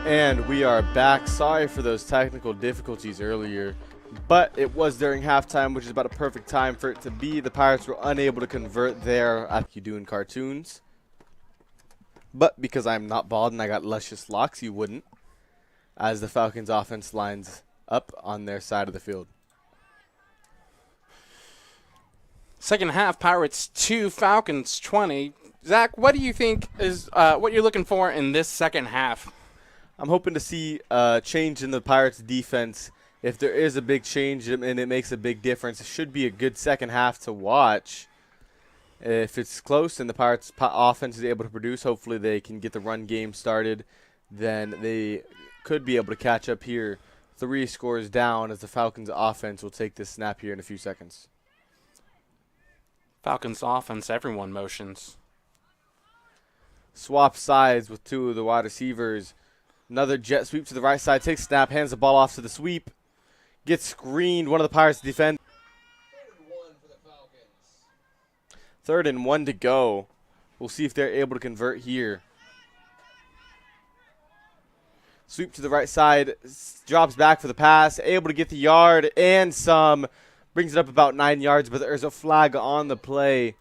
And we are back. Sorry for those technical difficulties earlier, but it was during halftime, which is about a perfect time for it to be. The Pirates were unable to convert there, like you do in cartoons. But because I'm not bald and I got luscious locks, you wouldn't, as the Falcons offense lines up on their side of the field. Second half, Pirates 2, Falcons 20. Zach, what do you think is what you're looking for in this second half? I'm hoping to see a change in the Pirates' defense. If there is a big change and it makes a big difference, it should be a good second half to watch. If it's close and the Pirates' offense is able to produce, hopefully they can get the run game started. Then they could be able to catch up here. 3 scores down as the Falcons' offense will take this snap here in a few seconds. Falcons offense, everyone motions. Swap sides with 2 of the wide receivers. Another jet sweep to the right side. Takes snap, hands the ball off to the sweep. Gets screened. One of the Pirates defend. 3rd and 1 to go. We'll see if they're able to convert here. Sweep to the right side. Drops back for the pass. Able to get the yard and some. Brings it up about 9 yards, but there's a flag on the play.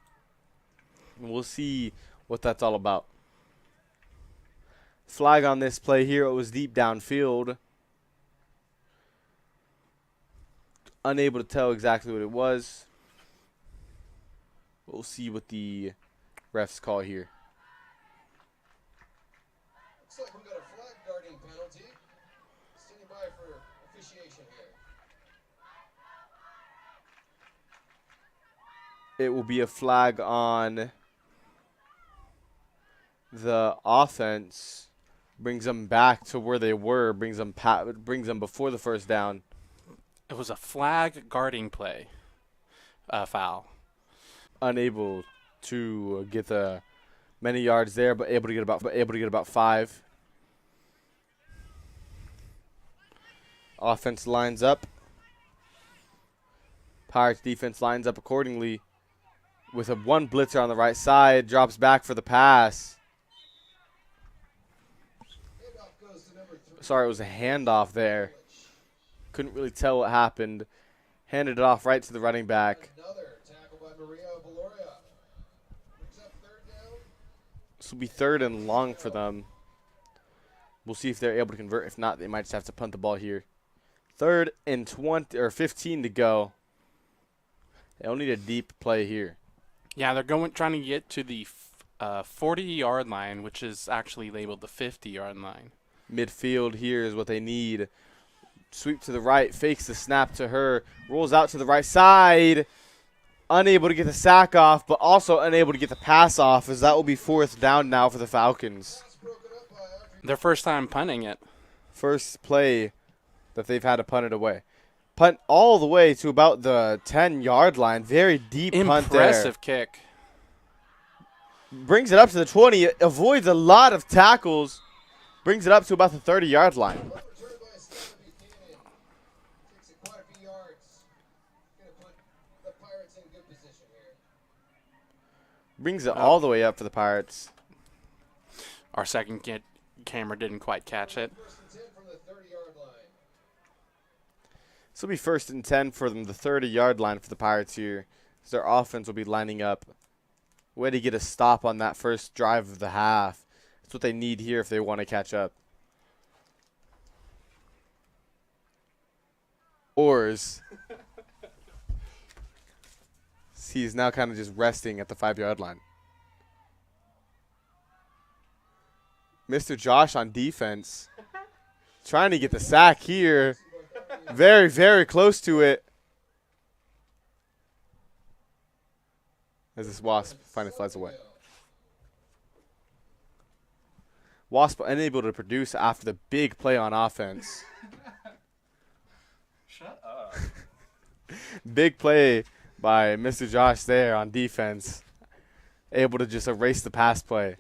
We'll see what that's all about. Flag on this play here. It was deep downfield. Unable to tell exactly what it was. We'll see what the refs call here. Looks like we got a flag guarding penalty. Standing by for officiation here. It will be a flag on the offense. Brings them back to where they were. Brings them before the first down. It was a flag guarding play, foul. Unable to get the many yards there, but able to get about 5. Offense lines up. Pirates defense lines up accordingly with a 1 blitzer on the right side. Drops back for the pass. Sorry, it was a handoff there. Couldn't really tell what happened. Handed it off right to the running back. Another tackle by Maria Valoria. Brings up 3rd down. This will be 3rd and long for them. We'll see if they're able to convert. If not, they might just have to punt the ball here. 3rd and 15 to go. They'll need a deep play here. Yeah, they're trying to get to the 40-yard line, which is actually labeled the 50-yard line. Midfield here is what they need. Sweep to the right, fakes the snap to her, rolls out to the right side. Unable to get the sack off, but also unable to get the pass off, as that will be 4th down now for the Falcons. Their first time punting it. First play that they've had to punt it away. Punt all the way to about the 10-yard line. Very deep punt there. Impressive kick. Brings it up to the 20. Avoids a lot of tackles. Brings it up to about the 30-yard line. Brings it all the way up for the Pirates. Our second camera didn't quite catch it. This will be 1st and 10 for them, the 30-yard line for the Pirates here. So their offense will be lining up. Way to get a stop on that first drive of the half. That's what they need here if they want to catch up. Oars. He's now kind of just resting at the 5-yard line. Mr. Josh on defense. Trying to get the sack here. Very, very close to it. As this Wasp finally flies away. Wasp unable to produce after the big play on offense. Shut up. Big play by Mr. Josh there on defense. Able to just erase the pass play.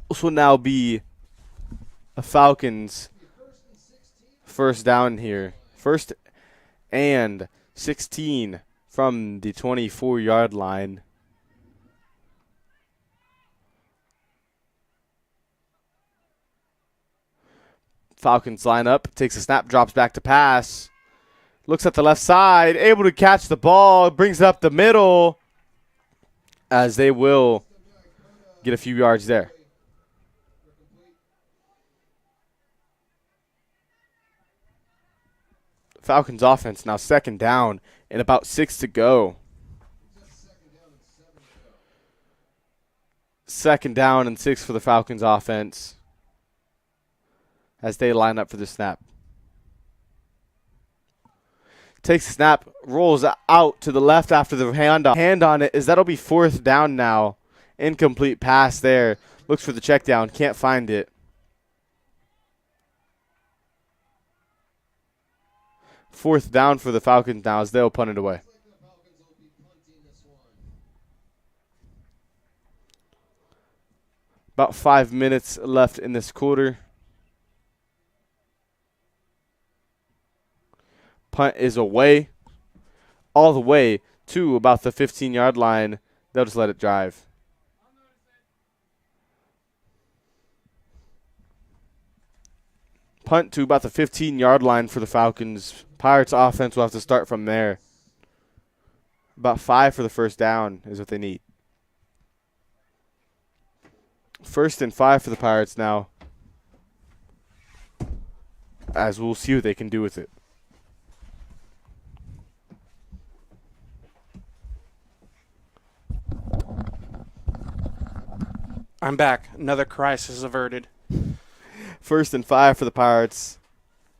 This will now be a Falcons first down here. 1st and 16 from the 24-yard line. Falcons line up, takes a snap, drops back to pass. Looks at the left side, able to catch the ball, brings it up the middle, as they will get a few yards there. Falcons offense now 2nd down and about 6 to go. 2nd down and 6 for the Falcons offense as they line up for the snap. Takes the snap, rolls out to the left after the hand on it, as that'll be 4th down now. Incomplete pass there. Looks for the check down, can't find it. 4th down for the Falcons now as they'll punt it away. About 5 minutes left in this quarter. Punt is away, all the way to about the 15-yard line. They'll just let it drive. Punt to about the 15-yard line for the Falcons. Pirates offense will have to start from there. About 5 for the first down is what they need. 1st and 5 for the Pirates now, as we'll see what they can do with it. I'm back. Another crisis averted. 1st and 5 for the Pirates.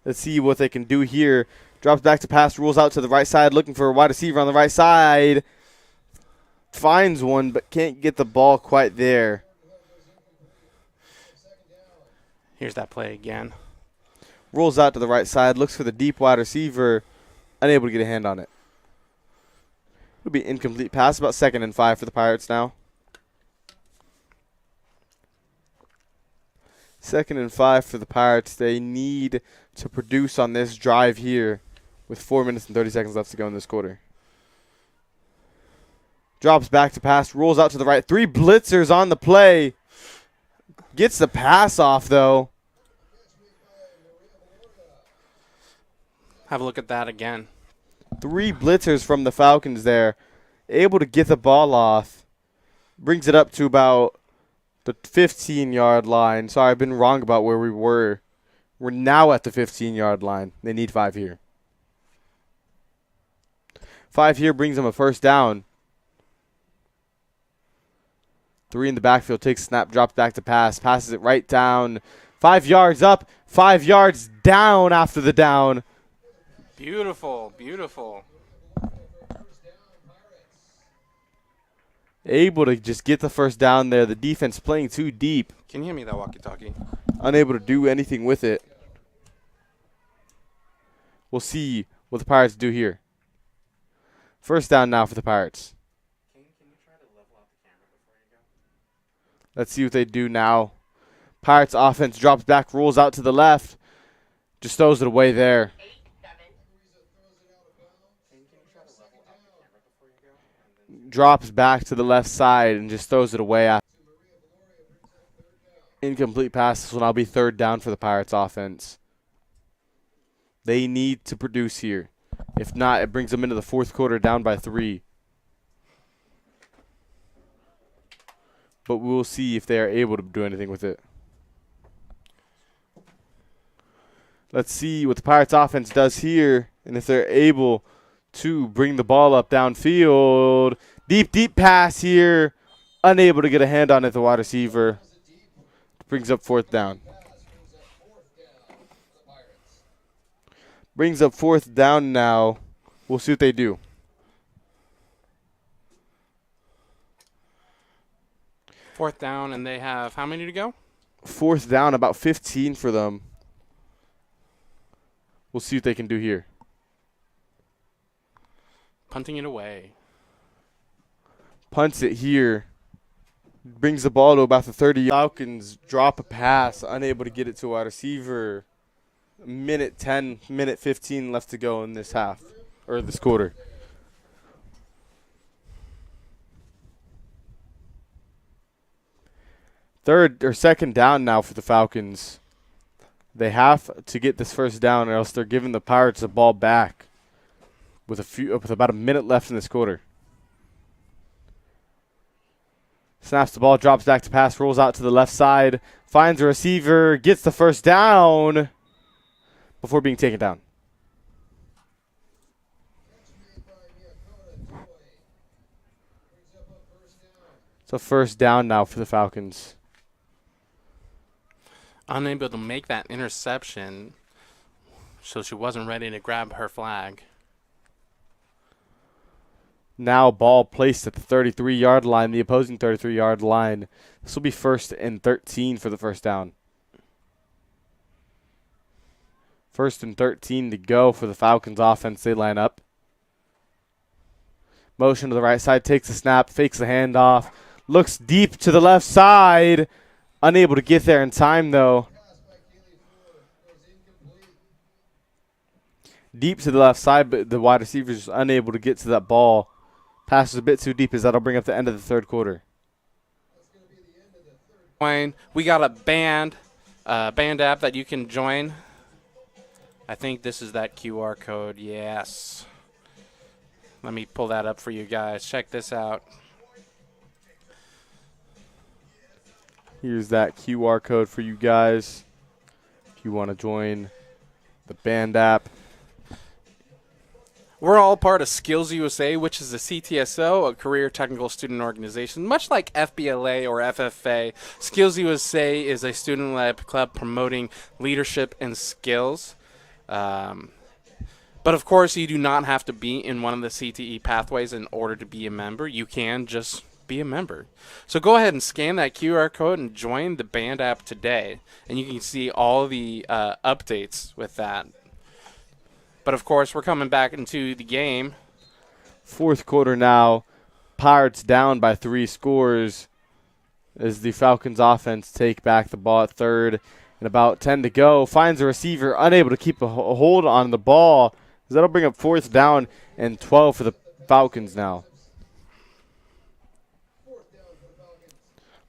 Let's see what they can do here. Drops back to pass, rolls out to the right side, looking for a wide receiver on the right side. Finds one, but can't get the ball quite there. Here's that play again. Rolls out to the right side, looks for the deep wide receiver, unable to get a hand on it. It'll be incomplete pass, about 2nd and 5 for the Pirates now. 2nd and 5 for the Pirates. They need to produce on this drive here with 4 minutes and 30 seconds left to go in this quarter. Drops back to pass, rolls out to the right. 3 blitzers on the play. Gets the pass off, though. Have a look at that again. 3 blitzers from the Falcons there. Able to get the ball off. Brings it up to about the 15-yard line. Sorry, I've been wrong about where we were. We're now at the 15-yard line. They need 5 here. 5 here brings them a first down. 3 in the backfield, takes snap, drops back to pass, passes it right down. 5 yards up, 5 yards down after the down. Beautiful, beautiful. Able to just get the first down there. The defense playing too deep. Can you hand me that walkie-talkie? Unable to do anything with it. We'll see what the Pirates do here. First down now for the Pirates. Can you try to level out the camera before you go? Let's see what they do now. Pirates offense drops back, rolls out to the left. Just throws it away there. Drops back to the left side and just throws it away. After. Incomplete pass. This will now be third down for the Pirates offense. They need to produce here. If not, it brings them into the fourth quarter down by 3. But we will see if they are able to do anything with it. Let's see what the Pirates offense does here and if they're able to bring the ball up downfield. Deep pass here. Unable to get a hand on it, the wide receiver. Brings up fourth down. Brings up fourth down now. We'll see what they do. Fourth down, and they have how many to go? Fourth down, about 15 for them. We'll see what they can do here. Punting it away. Punts it here. Brings the ball to about the 30. Falcons drop a pass, unable to get it to a wide receiver. Minute 15 left to go in this half, or this quarter. Third or second down now for the Falcons. They have to get this first down, or else they're giving the Pirates the ball back with about a minute left in this quarter. Snaps the ball, drops back to pass, rolls out to the left side, finds a receiver, gets the first down before being taken down. So first down now for the Falcons. Unable to make that interception, so she wasn't ready to grab her flag. Now ball placed at the 33-yard line, the opposing 33-yard line. This will be 1st and 13 for the first down. 1st and 13 to go for the Falcons offense. They line up. Motion to the right side, takes the snap, fakes the handoff, looks deep to the left side. Unable to get there in time, though. Deep to the left side, but the wide receiver is unable to get to that ball. Passes a bit too deep, as that'll bring up the end of the third quarter. We got a band app that you can join. I think this is that QR code. Yes. Let me pull that up for you guys. Check this out. Here's that QR code for you guys if you want to join the band app. We're all part of Skills USA, which is a CTSO, a career technical student organization. Much like FBLA or FFA, Skills USA is a student-led club promoting leadership and skills. But of course, you do not have to be in one of the CTE pathways in order to be a member. You can just be a member. So go ahead and scan that QR code and join the band app today, and you can see all the updates with that. But of course, we're coming back into the game. Fourth quarter now. Pirates down by 3 scores as the Falcons offense take back the ball at third and about 10 to go. Finds a receiver, unable to keep a hold on the ball. That'll bring up 4th down and 12 for the Falcons now.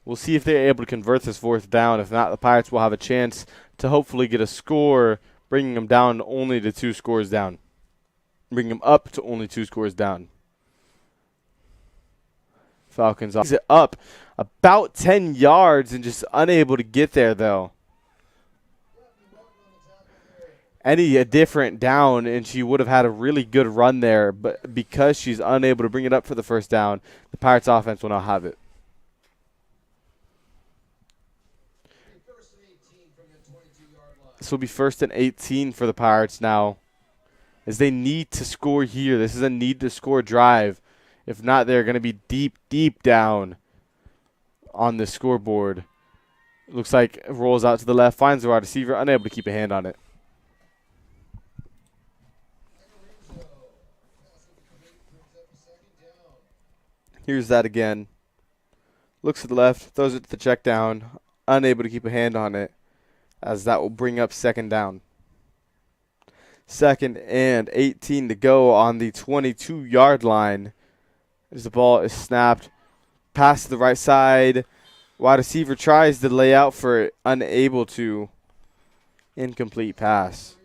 We'll see if they're able to convert this 4th down. If not, the Pirates will have a chance to hopefully get a score, bringing them down only to 2 scores down. Bring them up to only 2 scores down. Falcons off. He's up about 10 yards and just unable to get there, though. any different down, and she would have had a really good run there. But because she's unable to bring it up for the first down, the Pirates offense will now have it. First and 18 from the 22-yard line. This will be 1st and 18 for the Pirates now, as they need to score here. This is a need-to-score drive. If not, they're going to be deep, deep down on the scoreboard. Looks like it rolls out to the left, finds the wide receiver, unable to keep a hand on it. Here's that again. Looks to the left, throws it to the check down, unable to keep a hand on it, as that will bring up 2nd down. 2nd and 18 to go on the 22-yard line. As the ball is snapped, pass to the right side. Wide receiver tries to lay out for it, unable to. Incomplete pass.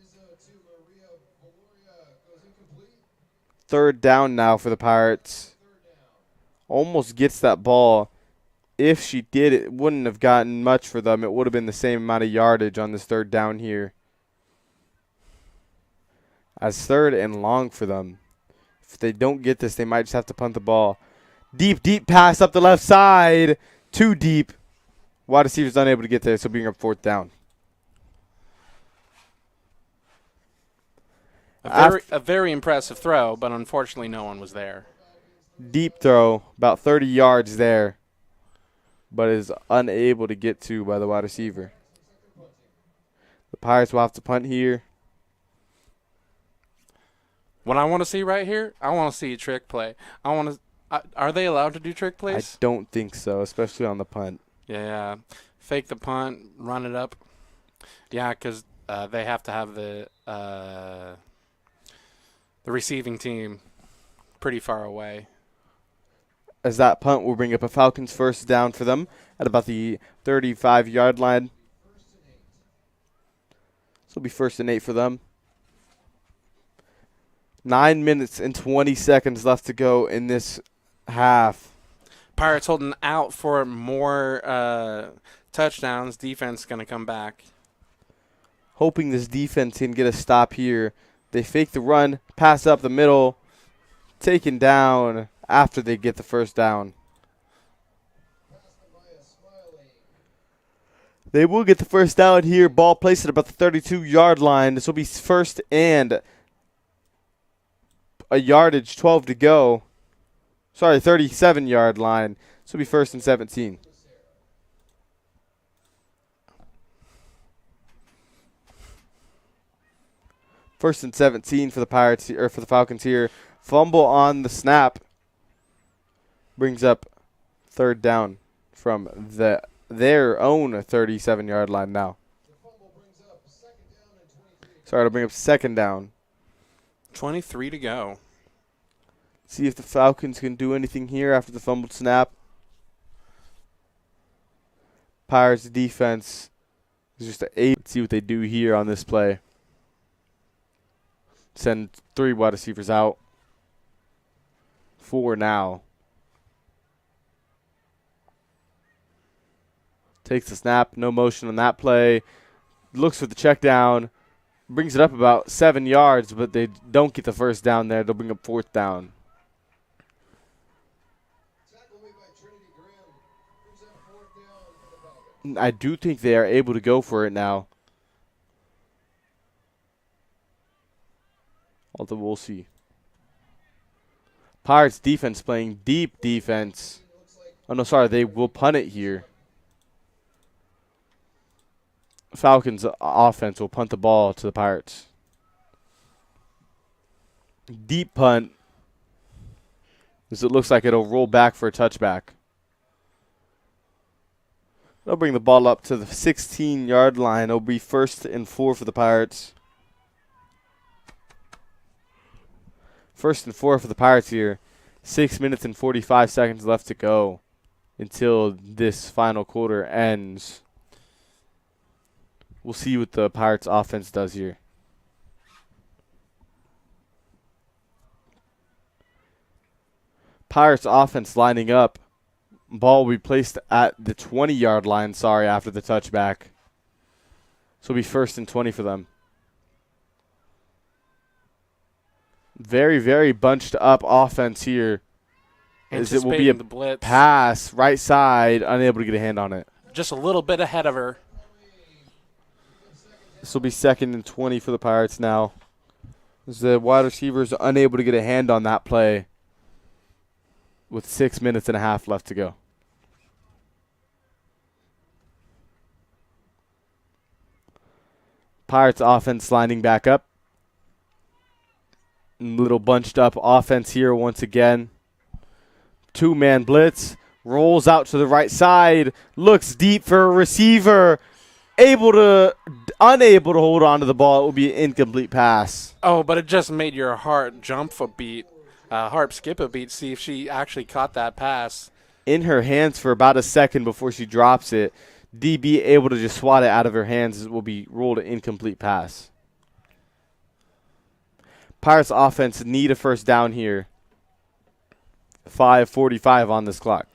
3rd down now for the Pirates. Almost gets that ball. If she did, it wouldn't have gotten much for them. It would have been the same amount of yardage on this 3rd down here. As 3rd and long for them. If they don't get this, they might just have to punt the ball. Deep, deep pass up the left side. Too deep. Wide receiver's unable to get there, so bring up 4th down. A very impressive throw, but unfortunately no one was there. Deep throw, about 30 yards there, but is unable to get to by the wide receiver. The Pirates will have to punt here. What I want to see right here, I want to see a trick play. Are they allowed to do trick I plays? don't think so, especially on the punt. Yeah, fake the punt, run it up. Yeah, because they have to have the receiving team pretty far away. As that punt will bring up a Falcons 1st down for them at about the 35-yard line. This will be 1st and 8 for them. 9 minutes and 20 seconds left to go in this half. Pirates holding out for more touchdowns. Defense going to come back. Hoping this defense can get a stop here. They fake the run, pass up the middle, taken down after they get the 1st down. They will get the 1st down here. Ball placed at about the 32-yard line. This will be 1st and a yardage, 12 to go. Sorry, 37-yard line. This will be 1st and 17. First and 17 for the Pirates or for the Falcons here. Fumble on the snap brings up 3rd down from their own 37-yard line now. Sorry, to bring up 2nd down. 23 to go. See if the Falcons can do anything here after the fumbled snap. Pirates defense is just let's see what they do here on this play. Send 3 wide receivers out. 4 now. Takes the snap. No motion on that play. Looks for the check down. Brings it up about 7 yards, but they don't get the 1st down there. They'll bring up 4th down. I do think they are able to go for it now. Although we'll see. Pirates defense playing deep defense. Oh, no, sorry. They will punt it here. Falcons offense will punt the ball to the Pirates. Deep punt. As it looks like it'll roll back for a touchback. They'll bring the ball up to the 16-yard line. It'll be 1st and 4 for the Pirates. 1st and 4 for the Pirates here. 6 minutes and 45 seconds left to go until this final quarter ends. We'll see what the Pirates offense does here. Pirates offense lining up. Ball will be placed at the 20-yard line, after the touchback. So it'll be 1st and 20 for them. Very, very bunched up offense here. As it will be a Anticipating the blitz. pass, right side, unable to get a hand on it. Just a little bit ahead of her. This will be 2nd and 20 for the Pirates now. As the wide receivers are unable to get a hand on that play with 6 minutes and a half left to go. Pirates offense lining back up. Little bunched up offense here once again. 2-man blitz. Rolls out to the right side. Looks deep for a receiver. Unable to hold on to the ball. It will be an incomplete pass. Oh, but it just made your heart jump a beat. Heart skip a beat. See if she actually caught that pass. In her hands for about a second before she drops it. DB able to just swat it out of her hands. It will be ruled an incomplete pass. Pirates offense need a first down here. 5:45 on this clock.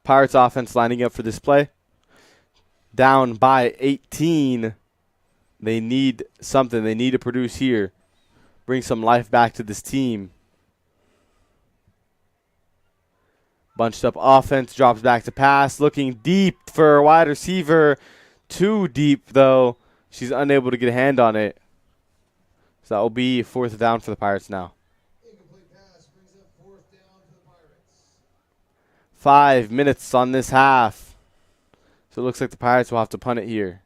Pirates offense lining up for this play. Down by 18. They need something. They need to produce here. Bring some life back to this team. Bunched up offense, drops back to pass. Looking deep for a wide receiver. Too deep, though. She's unable to get a hand on it. So that will be 4th down for the Pirates now. Incomplete pass brings up 4th down for the Pirates. 5 minutes on this half. So it looks like the Pirates will have to punt it here.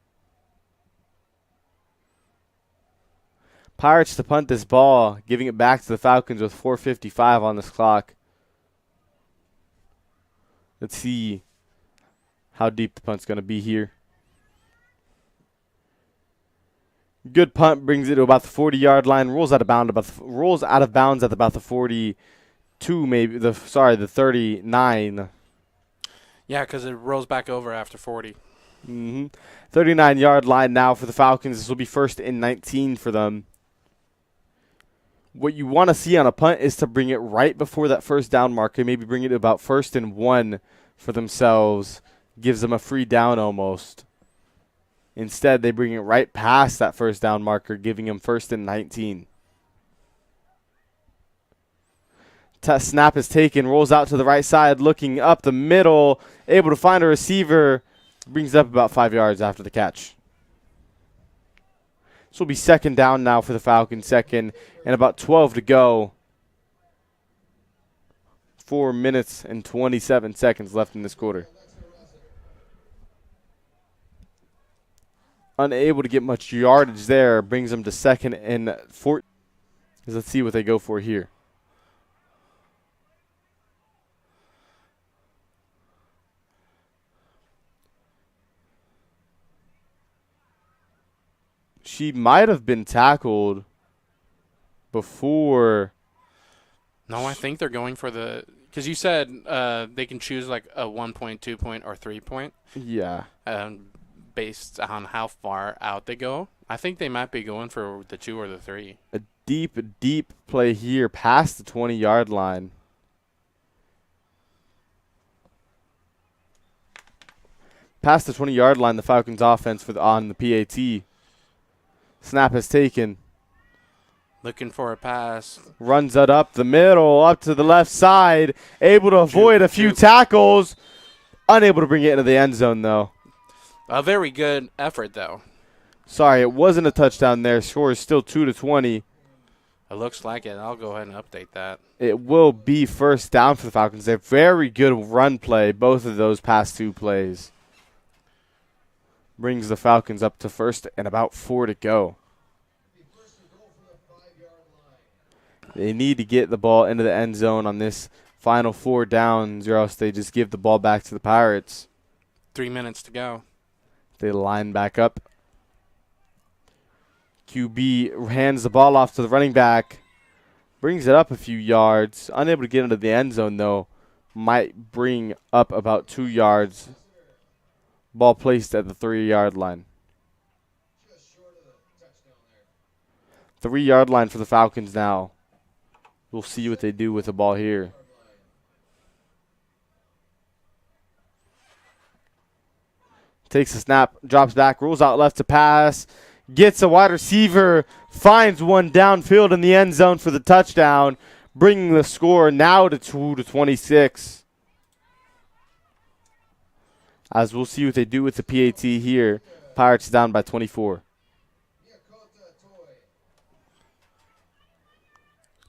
Pirates to punt this ball, giving it back to the Falcons with 4:55 on this clock. Let's see how deep the punt's going to be here. Good punt, brings it to about the 40-yard line. Rolls out of bounds at about the 42, maybe the 39. Yeah, because it rolls back over after 40. 39-yard line now for the Falcons. This will be 1st and 19 for them. What you want to see on a punt is to bring it right before that first down marker. Maybe bring it to about 1st and 1 for themselves. Gives them a free down almost. Instead, they bring it right past that first down marker, giving them 1st and 19. Snap is taken, rolls out to the right side, looking up the middle, able to find a receiver, brings it up about 5 yards after the catch. This will be 2nd down now for the Falcons, 2nd and about 12 to go. 4 minutes and 27 seconds left in this quarter. Unable to get much yardage there, brings them to 2nd and 4. Let's see what they go for here. She might have been tackled before. No, I think they're going for the – because you said they can choose like a 1-point, 2-point, or 3-point. Yeah. Based on how far out they go. I think they might be going for the 2 or the 3. A deep play here past the 20-yard line. Past the 20-yard line, the Falcons offense on the PAT. Snap is taken. Looking for a pass. Runs it up the middle, up to the left side. Able to avoid a few tackles. Unable to bring it into the end zone, though. A very good effort, though. Sorry, it wasn't a touchdown there. Score is still 2-20. It looks like it. I'll go ahead and update that. It will be 1st down for the Falcons. They're very good run play, both of those past 2 plays. Brings the Falcons up to 1st and about 4 to go. They need to get the ball into the end zone on this final 4 downs, or else they just give the ball back to the Pirates. 3 minutes to go. They line back up. QB hands the ball off to the running back. Brings it up a few yards. Unable to get into the end zone, though. Might bring up about 2 yards. Ball placed at the 3-yard line. 3-yard line for the Falcons now. We'll see what they do with the ball here. Takes a snap, drops back, rolls out left to pass, gets a wide receiver, finds one downfield in the end zone for the touchdown, bringing the score now to 2-26. As we'll see what they do with the PAT here. Pirates down by 24.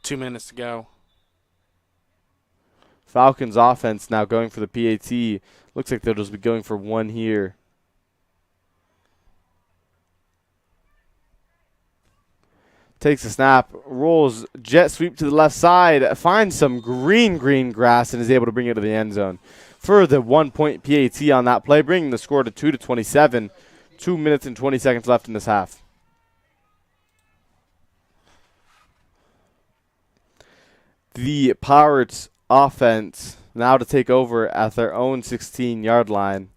2 minutes to go. Falcons offense now going for the PAT. Looks like they'll just be going for one here. Takes a snap, rolls jet sweep to the left side, finds some green grass, and is able to bring it to the end zone for the 1-point PAT on that play, bringing the score to 2-27. 2 minutes and 20 seconds left in this half. The Pirates offense now to take over at their own 16-yard line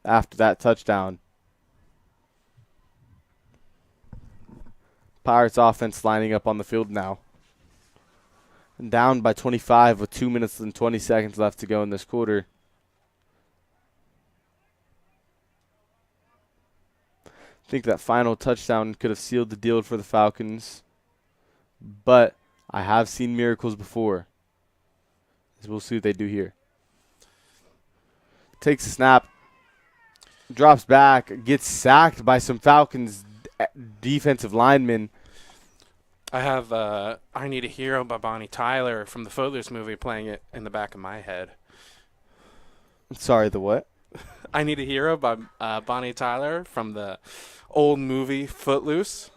after that touchdown. Pirates offense lining up on the field now. And down by 25 with 2 minutes and 20 seconds left to go in this quarter. I think that final touchdown could have sealed the deal for the Falcons. But I have seen miracles before. As we'll see what they do here. Takes a snap. Drops back. Gets sacked by some Falcons defensive linemen. I have I Need a Hero by Bonnie Tyler from the Footloose movie playing it in the back of my head. Sorry, the what? I Need a Hero by Bonnie Tyler from the old movie Footloose.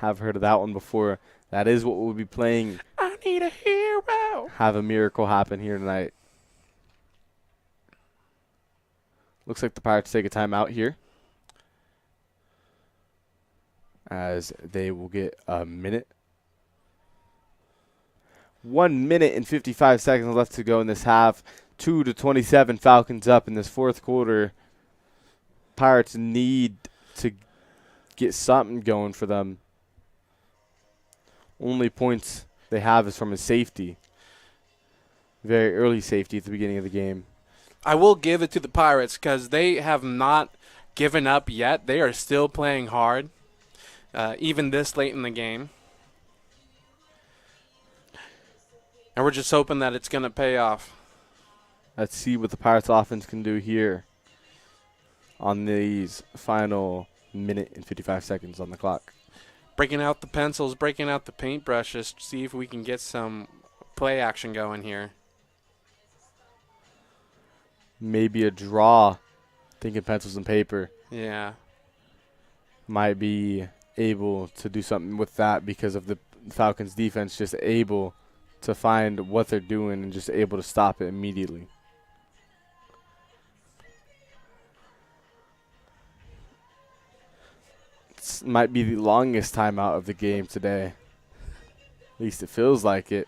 Have heard of that one before. That is what we'll be playing. I need a hero. Have a miracle happen here tonight. Looks like the Pirates take a timeout here, as they will get a minute. 1 minute and 55 seconds left to go in this half. 2-27 Falcons up in this fourth quarter. Pirates need to get something going for them. Only points they have is from a safety. Very early safety at the beginning of the game. I will give it to the Pirates because they have not given up yet. They are still playing hard, even this late in the game. And we're just hoping that it's going to pay off. Let's see what the Pirates offense can do here on these final minute and 55 seconds on the clock. Breaking out the pencils, breaking out the paintbrushes, see if we can get some play action going here. Maybe a draw, thinking pencils and paper. Yeah. Might be able to do something with that because of the Falcons defense just able to find what they're doing and just able to stop it immediately. This might be the longest timeout of the game today. At least it feels like it.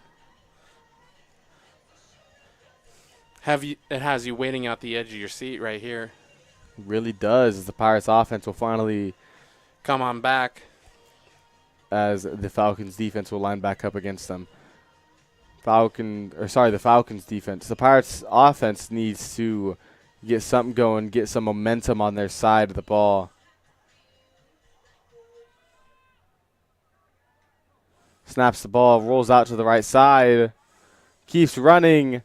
It has you waiting out the edge of your seat right here. It really does. As the Pirates offense will finally come on back, as the Falcons defense will line back up against them. The Falcons defense. The Pirates offense needs to get something going, get some momentum on their side of the ball. Snaps the ball, rolls out to the right side, keeps running,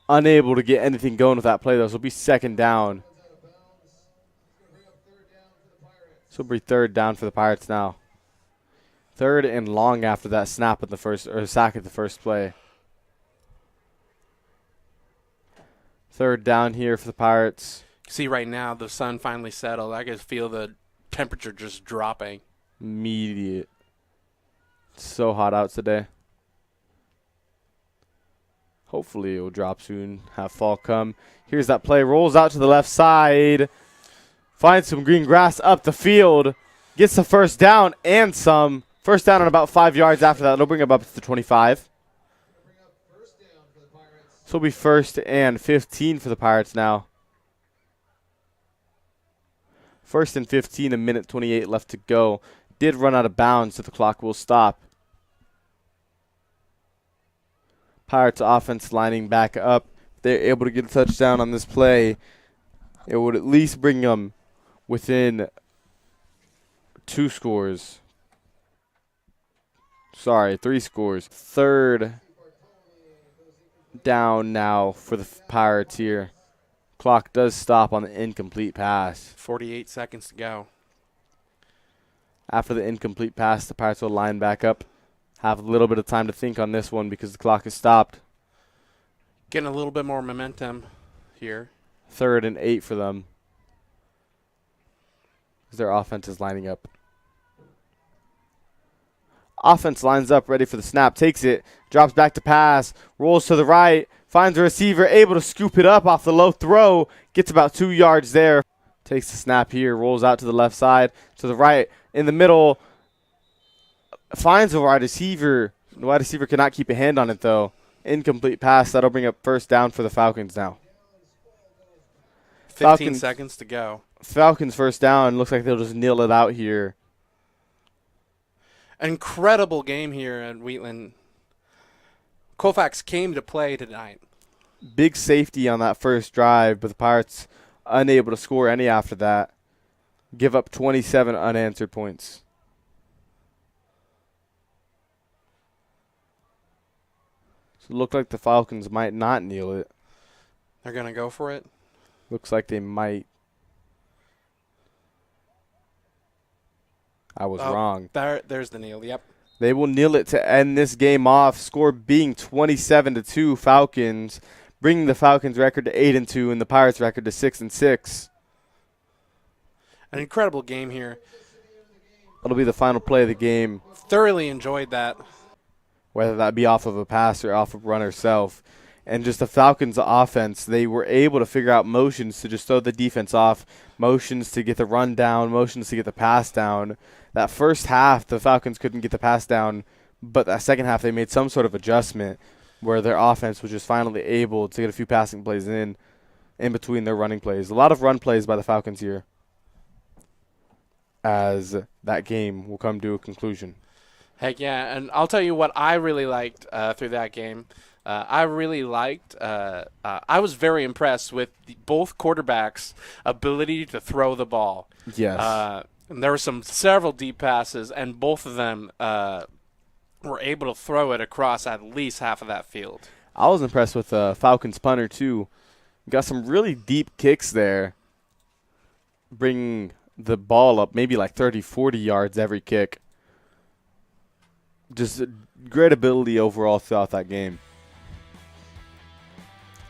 unable to get anything going with that play, though. So it'll be second down. So it'll be third down for the Pirates now. Third and long after that snap at the first, or sack at the first play. Third down here for the Pirates. See right now the sun finally settled. I can feel the temperature just dropping. Immediate. It's so hot out today. Hopefully it will drop soon. Have fall come. Here's that play. Rolls out to the left side. Finds some green grass up the field. Gets the first down and some. First down and about 5 yards after that. It'll bring him up to the 25. So it'll be first and 15 for the Pirates now. First and 15, a minute 28 left to go. Did run out of bounds, so the clock will stop. Pirates offense lining back up. They're able to get a touchdown on this play. It would at least bring them within 2 scores. Sorry, 3 scores. 3rd down now for the Pirates here. Clock does stop on the incomplete pass. 48 seconds to go. After the incomplete pass, the Pirates will line back up. Have a little bit of time to think on this one because the clock is stopped. Getting a little bit more momentum here. 3rd and 8 for them. Their offense is lining up. Offense lines up, ready for the snap, takes it, drops back to pass, rolls to the right, finds a receiver, able to scoop it up off the low throw, gets about 2 yards there. Takes the snap here, rolls out to the left side, to the right, in the middle, finds a wide receiver. The wide receiver cannot keep a hand on it, though. Incomplete pass. That'll bring up 1st down for the Falcons now. 15 seconds to go. Falcons 1st down. Looks like they'll just kneel it out here. Incredible game here at Wheatland. COLFAX came to play tonight. Big safety on that first drive, but the Pirates unable to score any after that. Give up 27 unanswered points. So it looked like the Falcons might not kneel it. They're going to go for it? Looks like they might. I was wrong. There's the kneel, yep. They will kneel it to end this game off. Score being 27-2 Falcons, bringing the Falcons record to 8-2 and the Pirates record to 6-6. An incredible game here. That'll be the final play of the game. Thoroughly enjoyed that. Whether that be off of a pass or off of run herself. And just the Falcons' offense, they were able to figure out motions to just throw the defense off, motions to get the run down, motions to get the pass down. That first half, the Falcons couldn't get the pass down, but that second half they made some sort of adjustment where their offense was just finally able to get a few passing plays in between their running plays. A lot of run plays by the Falcons here as that game will come to a conclusion. Heck yeah, and I'll tell you what I really liked through that game. I really liked I was very impressed with both quarterbacks' ability to throw the ball. Yes. And there were several deep passes, and both of them were able to throw it across at least half of that field. I was impressed with Falcons punter, too. Got some really deep kicks there, bringing the ball up maybe like 30, 40 yards every kick. Just great ability overall throughout that game.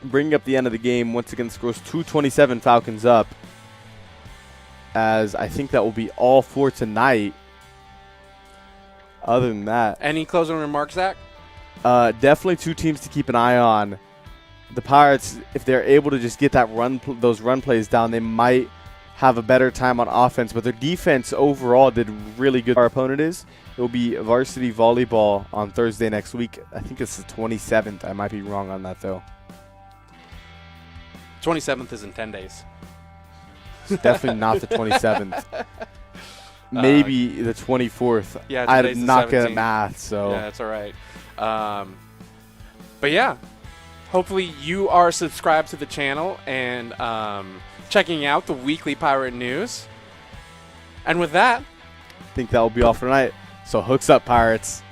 Bringing up the end of the game, once again, scores 2:27 Falcons up. As I think that will be all for tonight. Other than that. Any closing remarks, Zach? Definitely 2 teams to keep an eye on. The Pirates, if they're able to just get that those run plays down, they might have a better time on offense. But their defense overall did really good. Our opponent is. It will be varsity volleyball on Thursday next week. I think it's the 27th. I might be wrong on that, though. 27th is in 10 days. Definitely not the 27th. Maybe the 24th. Yeah, I'm not good at math, so. Yeah, that's all right. But yeah, hopefully you are subscribed to the channel and checking out the weekly Pirate News. And with that, I think that will be all for tonight. So hooks up, Pirates.